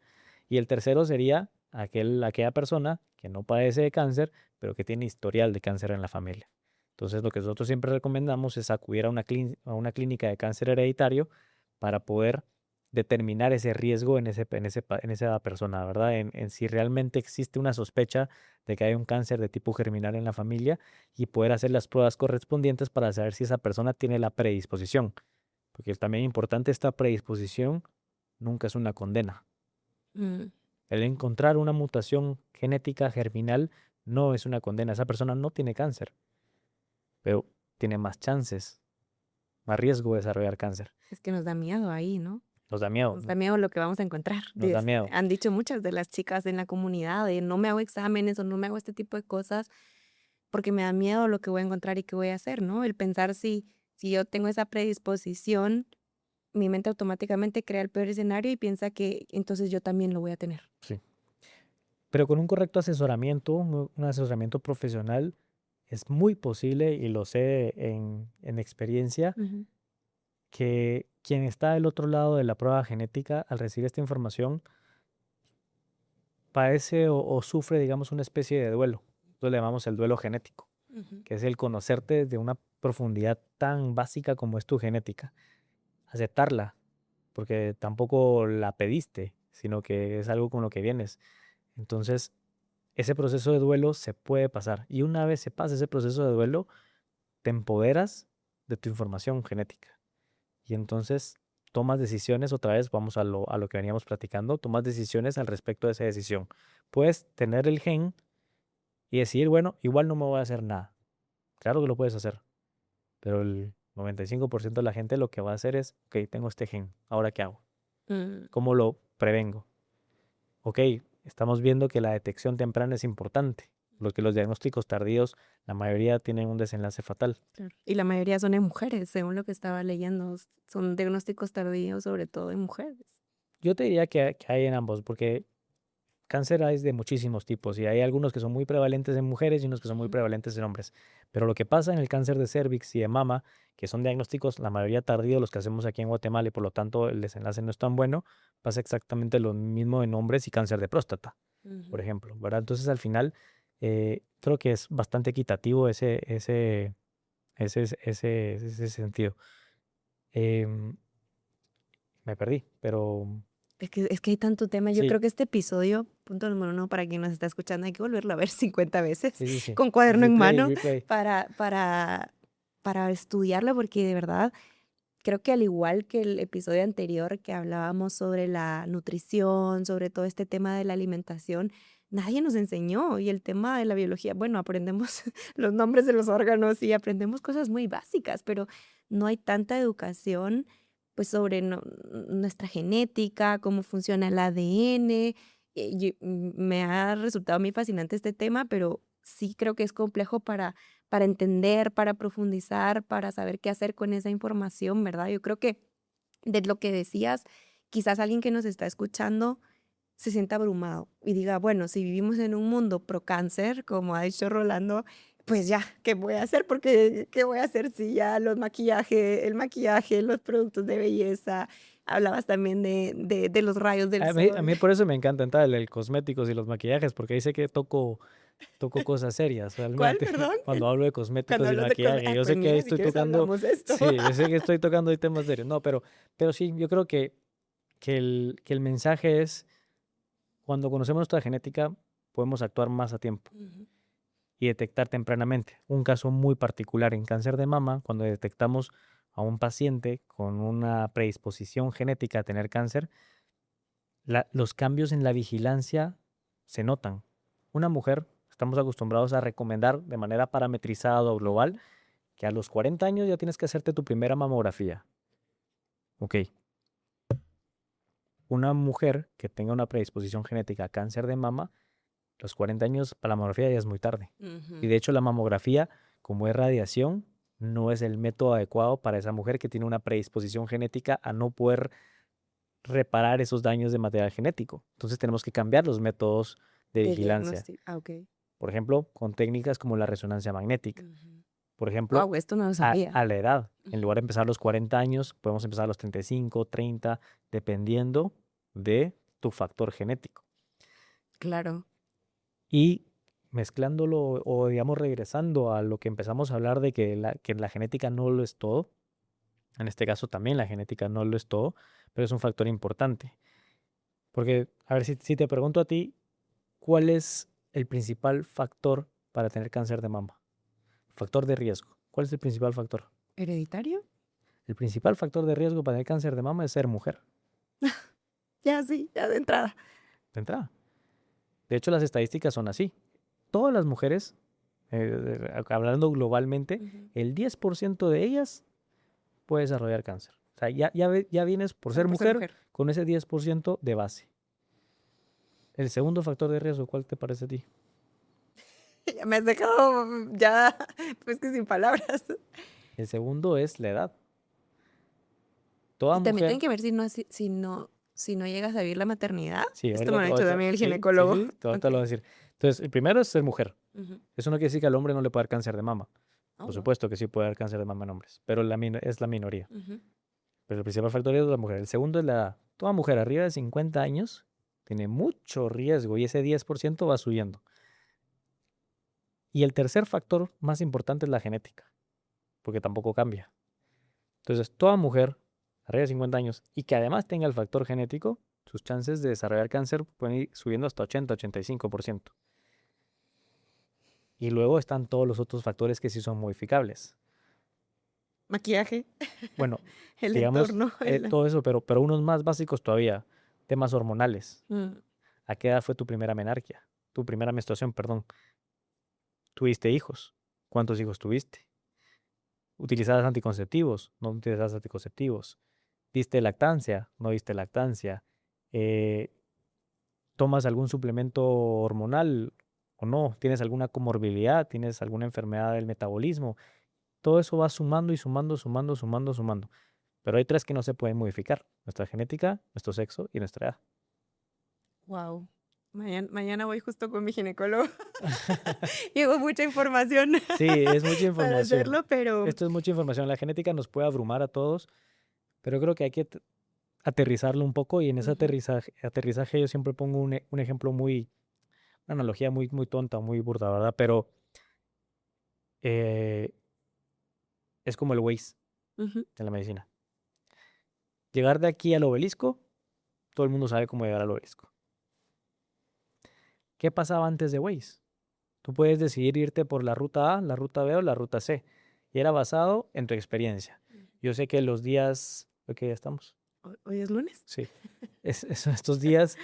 Y el tercero sería aquella persona que no padece de cáncer, pero que tiene historial de cáncer en la familia. Entonces, lo que nosotros siempre recomendamos es acudir a una clínica de cáncer hereditario para poder determinar ese riesgo en esa persona, ¿verdad? En si realmente existe una sospecha de que hay un cáncer de tipo germinal en la familia y poder hacer las pruebas correspondientes para saber si esa persona tiene la predisposición. Porque también es importante, esta predisposición nunca es una condena. El encontrar una mutación genética germinal no es una condena. Esa persona no tiene cáncer, pero tiene más chances, más riesgo de desarrollar cáncer. Es que nos da miedo ahí, ¿no? Nos da miedo. Nos da miedo lo que vamos a encontrar. Nos da miedo. Han dicho muchas de las chicas en la comunidad de no me hago exámenes o no me hago este tipo de cosas porque me da miedo lo que voy a encontrar y qué voy a hacer, ¿no? El pensar si yo tengo esa predisposición, mi mente automáticamente crea el peor escenario y piensa que entonces yo también lo voy a tener. Sí. Pero con un correcto asesoramiento, un asesoramiento profesional, es muy posible, y lo sé en experiencia, que quien está del otro lado de la prueba genética, al recibir esta información, padece o sufre, digamos, una especie de duelo. Entonces le llamamos el duelo genético, que es el conocerte desde una profundidad tan básica como es tu genética. Aceptarla, porque tampoco la pediste, sino que es algo con lo que vienes. Entonces, ese proceso de duelo se puede pasar. Y una vez se pasa ese proceso de duelo, te empoderas de tu información genética. Y entonces tomas decisiones, otra vez vamos a lo que veníamos platicando, tomas decisiones al respecto de esa decisión. Puedes tener el gen y decir, bueno, igual no me voy a hacer nada. Claro que lo puedes hacer, pero el 95% de la gente lo que va a hacer es, ok, tengo este gen, ¿ahora qué hago? ¿Cómo lo prevengo? Ok, estamos viendo que la detección temprana es importante, porque los diagnósticos tardíos, la mayoría tienen un desenlace fatal. Claro. Y la mayoría son en mujeres, según lo que estaba leyendo. Son diagnósticos tardíos, sobre todo en mujeres. Yo te diría que hay en ambos, porque cáncer hay de muchísimos tipos y hay algunos que son muy prevalentes en mujeres y unos que son muy prevalentes en hombres. Pero lo que pasa en el cáncer de cervix y de mama, que son diagnósticos la mayoría tardíos, los que hacemos aquí en Guatemala y por lo tanto el desenlace no es tan bueno, pasa exactamente lo mismo en hombres y cáncer de próstata, por ejemplo, ¿verdad? Entonces al final creo que es bastante equitativo ese sentido. Em, Me perdí, pero Es que hay tanto tema. Yo sí, creo que este episodio, punto número 1, para quien nos está escuchando, hay que volverlo a ver 50 veces sí. con cuaderno en Replay, mano replay. para estudiarlo, porque de verdad creo que al igual que el episodio anterior que hablábamos sobre la nutrición, sobre todo este tema de la alimentación, nadie nos enseñó. Y el tema de la biología, bueno, aprendemos los nombres de los órganos y aprendemos cosas muy básicas, pero no hay tanta educación pues sobre nuestra genética, cómo funciona el ADN. Me ha resultado muy fascinante este tema, pero sí creo que es complejo para entender, para profundizar, para saber qué hacer con esa información, ¿verdad? Yo creo que de lo que decías, quizás alguien que nos está escuchando se sienta abrumado y diga, bueno, si vivimos en un mundo pro cáncer, como ha dicho Rolando, pues ya, ¿qué voy a hacer? Porque, ¿qué voy a hacer si ya el maquillaje, los productos de belleza? Hablabas también de los rayos del A sol. mí por eso me encanta entrar el cosméticos y los maquillajes, porque ahí sé que toco cosas serias, ¿Cuál, realmente. perdón? Cuando hablo de Cuando cosméticos y hablas de maquillaje, yo pues sé que ahí mira, si estoy quieres tocando, hablamos de esto. sí, yo sé que estoy tocando ahí temas serios. No, pero sí, yo creo que el mensaje es, cuando conocemos nuestra genética, podemos actuar más a tiempo y detectar tempranamente. Un caso muy particular en cáncer de mama, cuando detectamos a un paciente con una predisposición genética a tener cáncer, los cambios en la vigilancia se notan. Una mujer, estamos acostumbrados a recomendar de manera parametrizada o global que a los 40 años ya tienes que hacerte tu primera mamografía. Ok. una mujer que tenga una predisposición genética a cáncer de mama, los 40 años para la mamografía ya es muy tarde. Y de hecho la mamografía, como es radiación, no es el método adecuado para esa mujer que tiene una predisposición genética a no poder reparar esos daños de material genético. Entonces tenemos que cambiar los métodos de vigilancia. Ok. Por ejemplo, con técnicas como la resonancia magnética. Por ejemplo, Wow, esto no lo a sabía. la edad. En lugar de empezar a los 40 años, podemos empezar a los 35, 30, dependiendo de tu factor genético. Claro. Y mezclándolo o digamos regresando a lo que empezamos a hablar de que la genética no lo es todo, en este caso también la genética no lo es todo, pero es un factor importante. Porque, a ver, si te pregunto a ti, ¿cuál es el principal factor para tener cáncer de mama? Factor de riesgo. ¿Cuál es el principal factor? ¿Hereditario? El principal factor de riesgo para tener cáncer de mama es ser mujer, Ya sí, ya de entrada. de entrada. De hecho, las estadísticas son así. Todas las mujeres, hablando globalmente, el 10% de ellas puede desarrollar cáncer. O sea, ya vienes por ser mujer con ese 10% de base. El segundo factor de riesgo, ¿cuál te parece a ti? Ya me has dejado ya, pues que sin palabras. El segundo es la edad. Toda Y también mujer... tienen que ver si no llegas a vivir la maternidad. Sí, Esto me lo ha dicho ahorita- también el sí, ginecólogo. sí, te Ok. lo voy a decir. Entonces, el primero es ser mujer. Ujú. Eso no quiere decir que al hombre no le pueda dar cáncer de mama. Oh, Por wow. supuesto que sí puede dar cáncer de mama en hombres, pero es la minoría. Ujú. Pero el principal factor es la mujer. El segundo es la edad. Toda mujer arriba de 50 años tiene mucho riesgo y ese 10% va subiendo. Y el tercer factor más importante es la genética, porque tampoco cambia. Entonces, toda mujer arriba de 50 años y que además tenga el factor genético, sus chances de desarrollar cáncer pueden ir subiendo hasta 80-85%. Y luego están todos los otros factores que sí son modificables. Maquillaje, Bueno, el digamos, entorno. todo eso, pero unos más básicos todavía, temas hormonales. ¿A qué edad fue tu primera menarquia? Tu primera menstruación, perdón. ¿Tuviste hijos? ¿Cuántos hijos tuviste? ¿Utilizabas anticonceptivos? ¿No utilizabas anticonceptivos? ¿Diste lactancia? ¿No diste lactancia? Eh, ¿Tomas algún suplemento hormonal o no? ¿Tienes alguna comorbilidad? ¿Tienes alguna enfermedad del metabolismo? Todo eso va sumando y sumando. Pero hay tres que no se pueden modificar: nuestra genética, nuestro sexo y nuestra edad. Wow. Mañana voy justo con mi ginecólogo. Llegó mucha información Sí, es mucha para información. hacerlo, pero Esto es mucha información. La genética nos puede abrumar a todos, pero creo que hay que aterrizarlo un poco y en ese Ujú. aterrizaje yo siempre pongo un ejemplo una analogía muy tonta, muy burda, ¿verdad? Pero eh, es como el Waze Ujú. en la medicina. Llegar de aquí al obelisco, todo el mundo sabe cómo llegar al obelisco. ¿Qué pasaba antes de Waze? Tú puedes decidir irte por la ruta A, la ruta B o la ruta C. Y era basado en tu experiencia. Yo sé que los días... ¿Qué día estamos? ¿Hoy es lunes? Sí. Estos días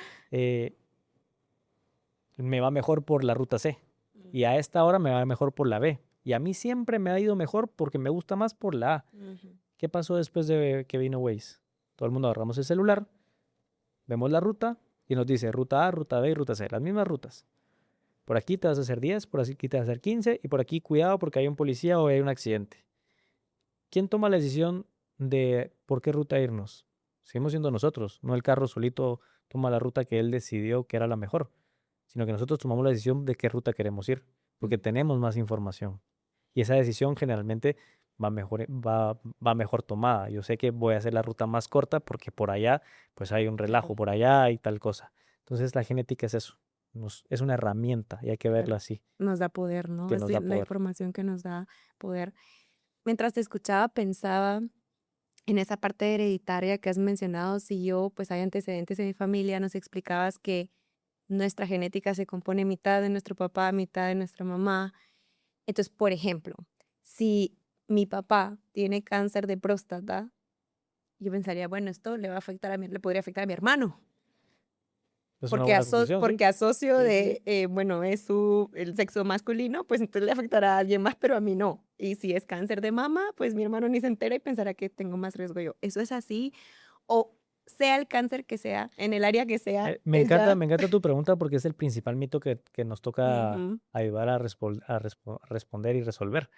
me va mejor por la ruta C. Y a esta hora me va mejor por la B. Y a mí siempre me ha ido mejor porque me gusta más por la A. Ujú. ¿Qué pasó después de que vino Waze? Todo el mundo agarramos el celular, vemos la ruta y nos dice ruta A, ruta B y ruta C. Las mismas rutas. Por aquí te vas a hacer 10, por aquí te vas a hacer 15 y por aquí cuidado porque hay un policía o hay un accidente. ¿Quién toma la decisión de por qué ruta irnos? Seguimos siendo nosotros, no el carro solito toma la ruta que él decidió que era la mejor, sino que nosotros tomamos la decisión de qué ruta queremos ir, porque tenemos más información. Y esa decisión generalmente va mejor tomada. Yo sé que voy a hacer la ruta más corta porque por allá pues hay un relajo, por allá hay tal cosa. Entonces la genética es eso, es una herramienta y hay que verlo Claro. así, Nos da poder, ¿no? que Es nos da la poder. información que nos da poder. Mientras te escuchaba, pensaba en esa parte hereditaria que has mencionado. Si yo, pues hay antecedentes en mi familia, nos explicabas que nuestra genética se compone mitad de nuestro papá, mitad de nuestra mamá. Entonces, por ejemplo, si mi papá tiene cáncer de próstata, yo pensaría, bueno, esto le va a afectar le podría afectar a mi hermano, Es una buena conclusión, sí. porque asocio Sí, sí, de, sí. bueno, es el sexo masculino, pues entonces le afectará a alguien más, pero a mí no. Y si es cáncer de mama, pues mi hermano ni se entera y pensará que tengo más riesgo yo. ¿Eso es así? O sea el cáncer que sea, en el área que sea, Me es ya. encanta tu pregunta porque es el principal mito que nos toca Ujú. ayudar a responder y resolver.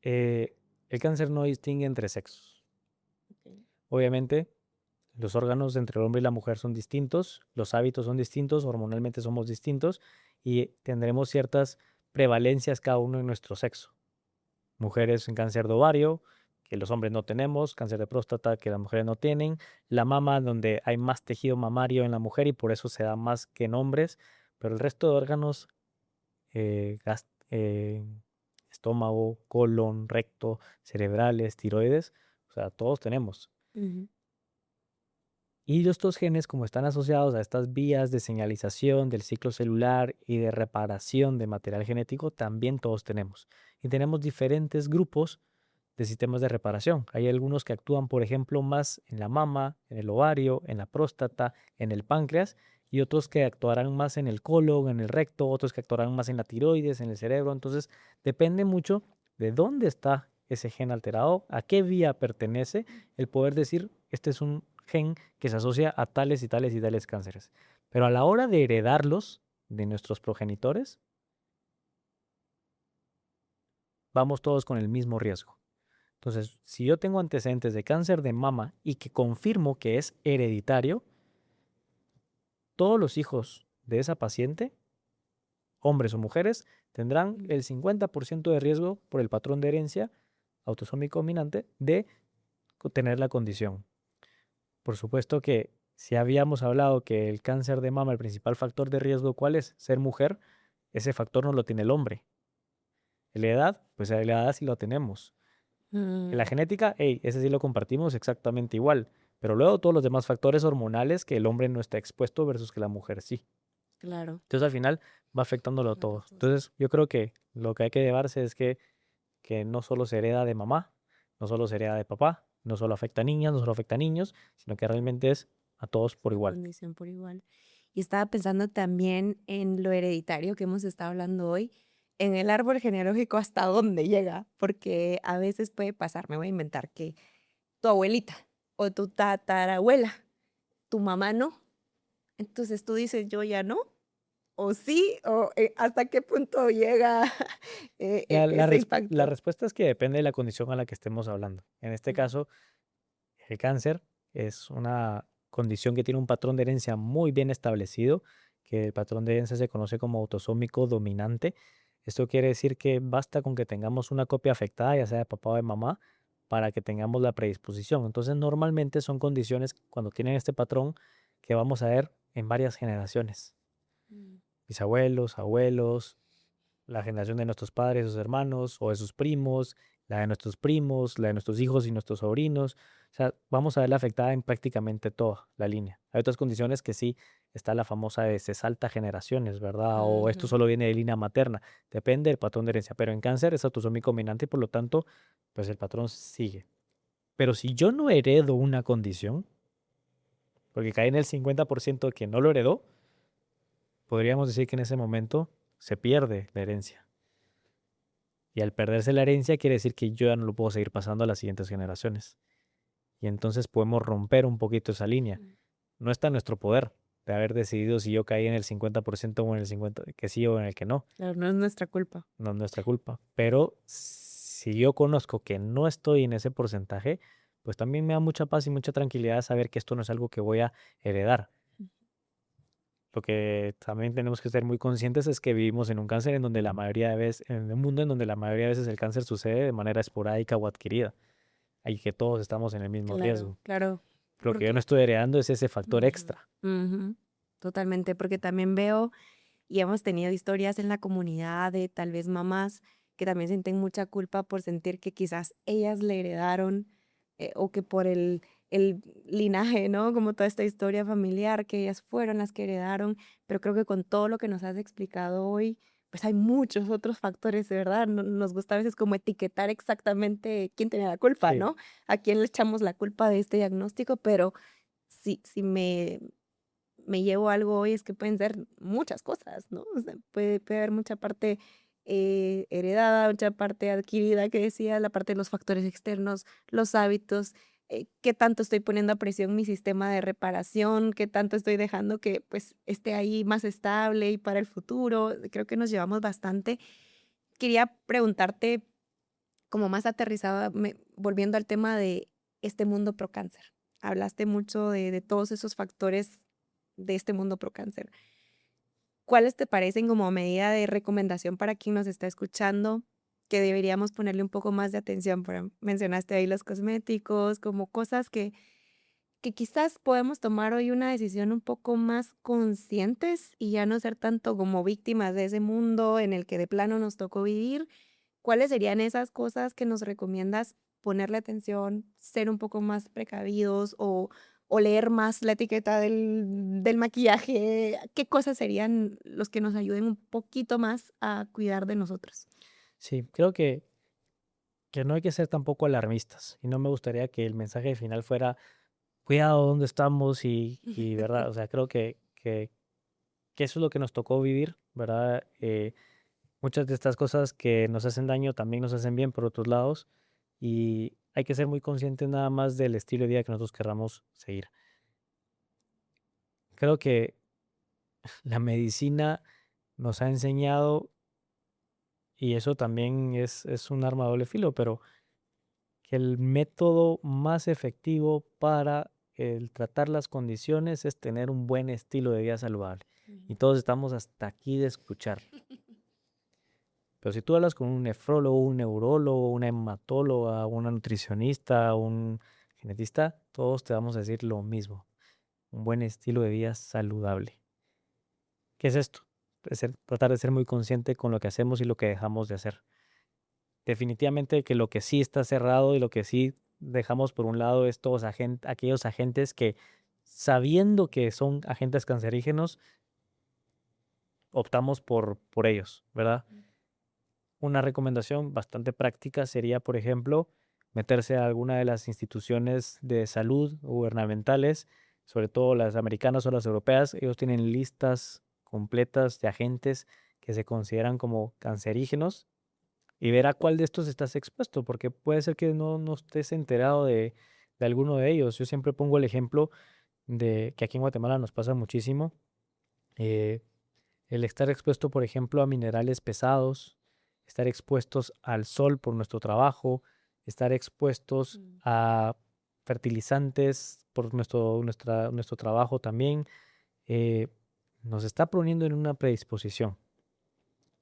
Eh, el cáncer no distingue entre sexos. Ok. Obviamente, los órganos entre el hombre y la mujer son distintos, los hábitos son distintos, hormonalmente somos distintos y tendremos ciertas prevalencias cada uno en nuestro sexo. Mujeres en cáncer de ovario, que los hombres no tenemos, cáncer de próstata, que las mujeres no tienen, la mama, donde hay más tejido mamario en la mujer y por eso se da más que en hombres, pero el resto de órganos, estómago, colon, recto, cerebrales, tiroides, o sea, todos tenemos. Ujú. Y estos genes, como están asociados a estas vías de señalización del ciclo celular y de reparación de material genético, también todos tenemos. Y tenemos diferentes grupos de sistemas de reparación. Hay algunos que actúan, por ejemplo, más en la mama, en el ovario, en la próstata, en el páncreas, y otros que actuarán más en el colon, en el recto, otros que actuarán más en la tiroides, en el cerebro. Entonces, depende mucho de dónde está ese gen alterado, a qué vía pertenece, el poder decir, este es un gen que se asocia a tales y tales y tales cánceres. Pero a la hora de heredarlos de nuestros progenitores, vamos todos con el mismo riesgo. Entonces, si yo tengo antecedentes de cáncer de mama y que confirmo que es hereditario, todos los hijos de esa paciente, hombres o mujeres, tendrán el 50% de riesgo por el patrón de herencia autosómico dominante de tener la condición. Por supuesto que si habíamos hablado que el cáncer de mama, el principal factor de riesgo, ¿cuál es? Ser mujer, ese factor no lo tiene el hombre. La edad, pues la edad sí lo tenemos. En la Mm, genética, hey, ese sí lo compartimos exactamente igual. Pero luego todos los demás factores hormonales que el hombre no está expuesto versus que la mujer sí. claro, Entonces al final va afectándolo claro, todo. Entonces yo creo que lo que hay que llevarse es que no solo se hereda de mamá, no solo se hereda de papá, no solo afecta a niñas, no solo afecta a niños, sino que realmente es a todos por la igual. condición por igual. Y estaba pensando también en lo hereditario que hemos estado hablando hoy, en el árbol genealógico hasta dónde llega, porque a veces puede pasar, me voy a inventar que tu abuelita o tu tatarabuela, tu mamá no. Entonces tú dices, yo ya no, o sí, o hasta qué punto llega ese La impacto. respuesta es que depende de la condición a la que estemos hablando. En este Ujú. caso, el cáncer es una condición que tiene un patrón de herencia muy bien establecido, que el patrón de herencia se conoce como autosómico dominante. Esto quiere decir que basta con que tengamos una copia afectada, ya sea de papá o de mamá, para que tengamos la predisposición. Entonces, normalmente son condiciones cuando tienen este patrón que vamos a ver en varias generaciones. Mm. Bisabuelos, abuelos, la generación de nuestros padres, sus hermanos o de sus primos, la de nuestros primos, la de nuestros hijos y nuestros sobrinos. O sea, vamos a verla afectada en prácticamente toda la línea. Hay otras condiciones que sí, está la famosa de se salta generaciones, ¿verdad? O esto Ujú. solo viene de línea materna. Depende del patrón de herencia. Pero en cáncer es autosómico dominante y por lo tanto, pues el patrón sigue. Pero si yo no heredo una condición, porque cae en el 50% que no lo heredó, podríamos decir que en ese momento se pierde la herencia. Y al perderse la herencia quiere decir que yo ya no lo puedo seguir pasando a las siguientes generaciones. Y entonces podemos romper un poquito esa línea. Mm. No está en nuestro poder de haber decidido si yo caí en el 50% o en el 50% que sí o en el que no. Claro, no es nuestra culpa. No es nuestra culpa. Pero si yo conozco que no estoy en ese porcentaje, pues también me da mucha paz y mucha tranquilidad saber que esto no es algo que voy a heredar. Lo que también tenemos que ser muy conscientes es que vivimos en un cáncer en donde la mayoría de veces, en un mundo en donde la mayoría de veces el cáncer sucede de manera esporádica o adquirida. Y que todos estamos en el mismo Claro, riesgo. claro, Lo que yo no porque estoy heredando es ese factor ujú, extra. ujú, totalmente, porque también veo y hemos tenido historias en la comunidad de tal vez mamás que también sienten mucha culpa por sentir que quizás ellas le heredaron o que por el linaje, ¿no? Como toda esta historia familiar, que ellas fueron las que heredaron, pero creo que con todo lo que nos has explicado hoy, pues hay muchos otros factores, de verdad. Nos gusta a veces como etiquetar exactamente quién tenía la culpa, Sí, ¿no? A quién le echamos la culpa de este diagnóstico, pero si me llevo algo hoy es que pueden ser muchas cosas, ¿no? O sea, puede haber mucha parte heredada, mucha parte adquirida, que decía, la parte de los factores externos, los hábitos, qué tanto estoy poniendo a presión mi sistema de reparación, qué tanto estoy dejando que pues esté ahí más estable y para el futuro. Creo que nos llevamos bastante. Quería preguntarte como más aterrizada, volviendo al tema de este mundo pro cáncer. Hablaste mucho de todos esos factores de este mundo pro cáncer. ¿Cuáles te parecen como medida de recomendación para quien nos está escuchando que deberíamos ponerle un poco más de atención? Mencionaste ahí los cosméticos, como cosas que quizás podemos tomar hoy una decisión un poco más conscientes y ya no ser tanto como víctimas de ese mundo en el que de plano nos tocó vivir. ¿Cuáles serían esas cosas que nos recomiendas ponerle atención, ser un poco más precavidos o leer más la etiqueta del maquillaje? ¿Qué cosas serían los que nos ayuden un poquito más a cuidar de nosotros? Sí, creo que no hay que ser tampoco alarmistas y no me gustaría que el mensaje final fuera cuidado dónde estamos y verdad, o sea, creo que eso es lo que nos tocó vivir, ¿verdad? Muchas de estas cosas que nos hacen daño también nos hacen bien por otros lados y hay que ser muy conscientes nada más del estilo de vida que nosotros querramos seguir. Creo que la medicina nos ha enseñado, y eso también es un arma de doble filo, pero que el método más efectivo para el tratar las condiciones es tener un buen estilo de vida saludable. Ujú. Y todos estamos hasta aquí de escuchar. Pero si tú hablas con un nefrólogo, un neurólogo, una hematóloga, una nutricionista, un genetista, todos te vamos a decir lo mismo. Un buen estilo de vida saludable. ¿Qué es esto? Tratar de ser muy consciente con lo que hacemos y lo que dejamos de hacer. Definitivamente que lo que sí está cerrado y lo que sí dejamos por un lado es todos aquellos agentes que, sabiendo que son agentes cancerígenos, optamos por ellos, ¿verdad? Una recomendación bastante práctica sería, por ejemplo, meterse a alguna de las instituciones de salud gubernamentales, sobre todo las americanas o las europeas. Ellos tienen listas completas de agentes que se consideran como cancerígenos y ver a cuál de estos estás expuesto, porque puede ser que no estés enterado de alguno de ellos. Yo siempre pongo el ejemplo de que aquí en Guatemala nos pasa muchísimo. eh, el estar expuesto, por ejemplo, a minerales pesados, estar expuestos al sol por nuestro trabajo, estar expuestos Mm. a fertilizantes por nuestro trabajo también, eh, nos está poniendo en una predisposición.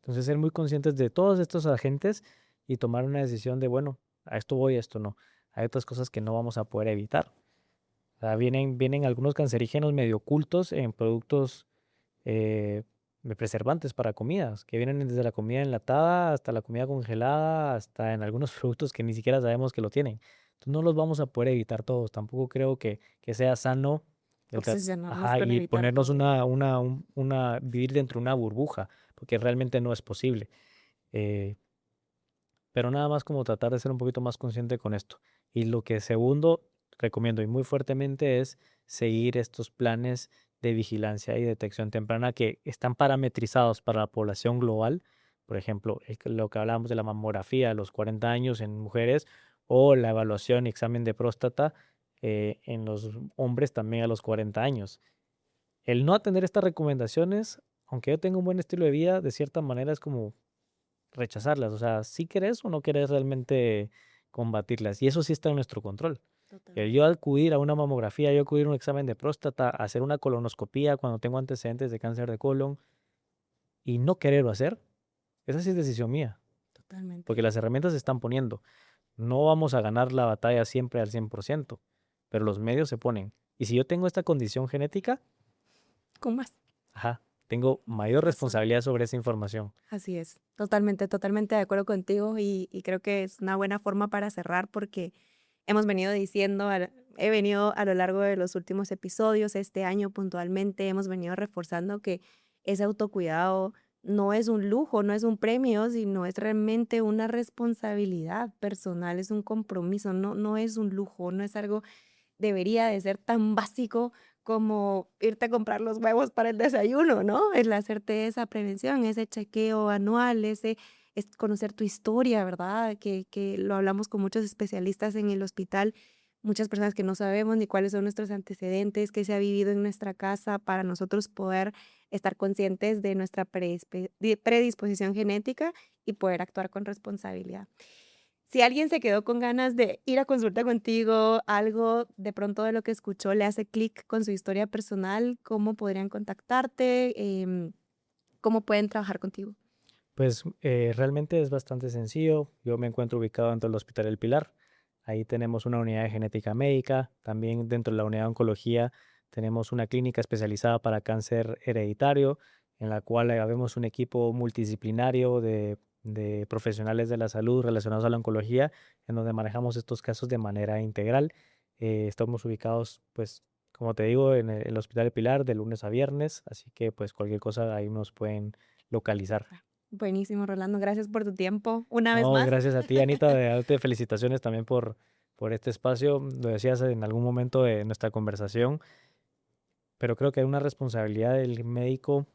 Entonces, ser muy conscientes de todos estos agentes y tomar una decisión de, bueno, a esto voy, a esto no. Hay otras cosas que no vamos a poder evitar. O sea, vienen algunos cancerígenos medio ocultos en productos de preservantes para comidas, que vienen desde la comida enlatada hasta la comida congelada, hasta en algunos productos que ni siquiera sabemos que lo tienen. Entonces no los vamos a poder evitar todos. Tampoco creo que sea sano Obsesionarnos ajá, con y evitar ponernos todo. vivir dentro de una burbuja, porque realmente no es posible. Eh, pero nada más como tratar de ser un poquito más consciente con esto. Y lo que segundo recomiendo y muy fuertemente es seguir estos planes de vigilancia y detección temprana que están parametrizados para la población global. Por ejemplo, lo que hablábamos de la mamografía a los 40 años en mujeres o la evaluación y examen de próstata en los hombres también a los 40 años. El no atender estas recomendaciones, aunque yo tenga un buen estilo de vida, de cierta manera es como rechazarlas. O sea, si querés o no querés realmente combatirlas. Y eso sí está en nuestro control. Yo Totalmente. acudir a una mamografía, yo acudir a un examen de próstata, hacer una colonoscopía cuando tengo antecedentes de cáncer de colon y no quererlo hacer, esa sí es decisión mía, Totalmente. porque las herramientas se están poniendo. No vamos a ganar la batalla siempre al 100%, pero los medios se ponen. Y si yo tengo esta condición genética, Con más. ajá, tengo Más mayor razón. responsabilidad sobre esa información. Así es, totalmente, totalmente de acuerdo contigo y creo que es una buena forma para cerrar porque hemos venido diciendo, he venido a lo largo de los últimos episodios, este año puntualmente, hemos venido reforzando que ese autocuidado no es un lujo, no es un premio, sino es realmente una responsabilidad personal, es un compromiso, no es un lujo, no es algo debería de ser tan básico como irte a comprar los huevos para el desayuno, ¿no? El hacerte esa prevención, ese chequeo anual, ese es conocer tu historia, ¿verdad? Que lo hablamos con muchos especialistas en el hospital, muchas personas que no sabemos ni cuáles son nuestros antecedentes, qué se ha vivido en nuestra casa, para nosotros poder estar conscientes de nuestra predisposición genética y poder actuar con responsabilidad. Si alguien se quedó con ganas de ir a consulta contigo, algo de pronto de lo que escuchó le hace clic con su historia personal, ¿cómo podrían contactarte? ¿Cómo pueden trabajar contigo? Pues realmente es bastante sencillo. Yo me encuentro ubicado dentro del Hospital El Pilar. Ahí tenemos una unidad de genética médica. También dentro de la unidad de oncología tenemos una clínica especializada para cáncer hereditario, en la cual habemos un equipo multidisciplinario de profesionales de la salud relacionados a la oncología, en donde manejamos estos casos de manera integral. Estamos ubicados, pues, como te digo, en el Hospital El Pilar de lunes a viernes, así que pues cualquier cosa ahí nos pueden localizar. Buenísimo, Rolando. Gracias por tu tiempo una vez No, más. gracias a ti, Anita, de darte felicitaciones también por este espacio. Lo decías en algún momento de nuestra conversación, pero creo que hay una responsabilidad del médico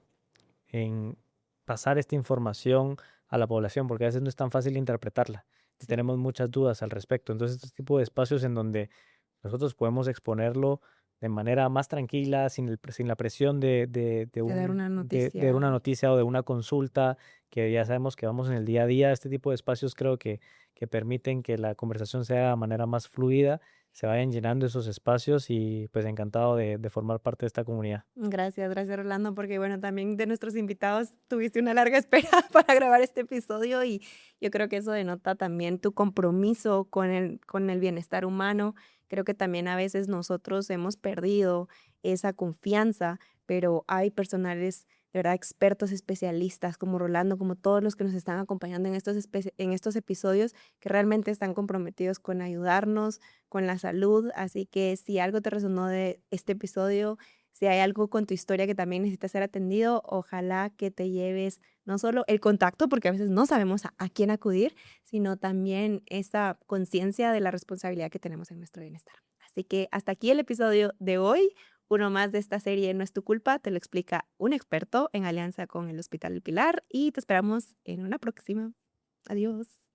en pasar esta información a la población, porque a veces no es tan fácil interpretarla y Sí, tenemos muchas dudas al respecto. Entonces, este tipo de espacios en donde nosotros podemos exponerlo de manera más tranquila, sin la presión de dar una de noticia. una noticia o de una consulta, que ya sabemos que vamos en el día a día. Este tipo de espacios creo que permiten que la conversación sea de manera más fluida, se vayan llenando esos espacios y pues encantado de formar parte de esta comunidad. Gracias, gracias, Rolando, porque bueno, también de nuestros invitados tuviste una larga espera para grabar este episodio y yo creo que eso denota también tu compromiso con el bienestar humano. Creo que también a veces nosotros hemos perdido esa confianza, pero hay personales, de verdad, expertos, especialistas como Rolando, como todos los que nos están acompañando en estos episodios, que realmente están comprometidos con ayudarnos, con la salud. Así que si algo te resonó de este episodio, si hay algo con tu historia que también necesita ser atendido, ojalá que te lleves no solo el contacto, porque a veces no sabemos a quién acudir, sino también esa conciencia de la responsabilidad que tenemos en nuestro bienestar. Así que hasta aquí el episodio de hoy. Uno más de esta serie No es tu culpa, te lo explica un experto en alianza con el Hospital El Pilar y te esperamos en una próxima. Adiós.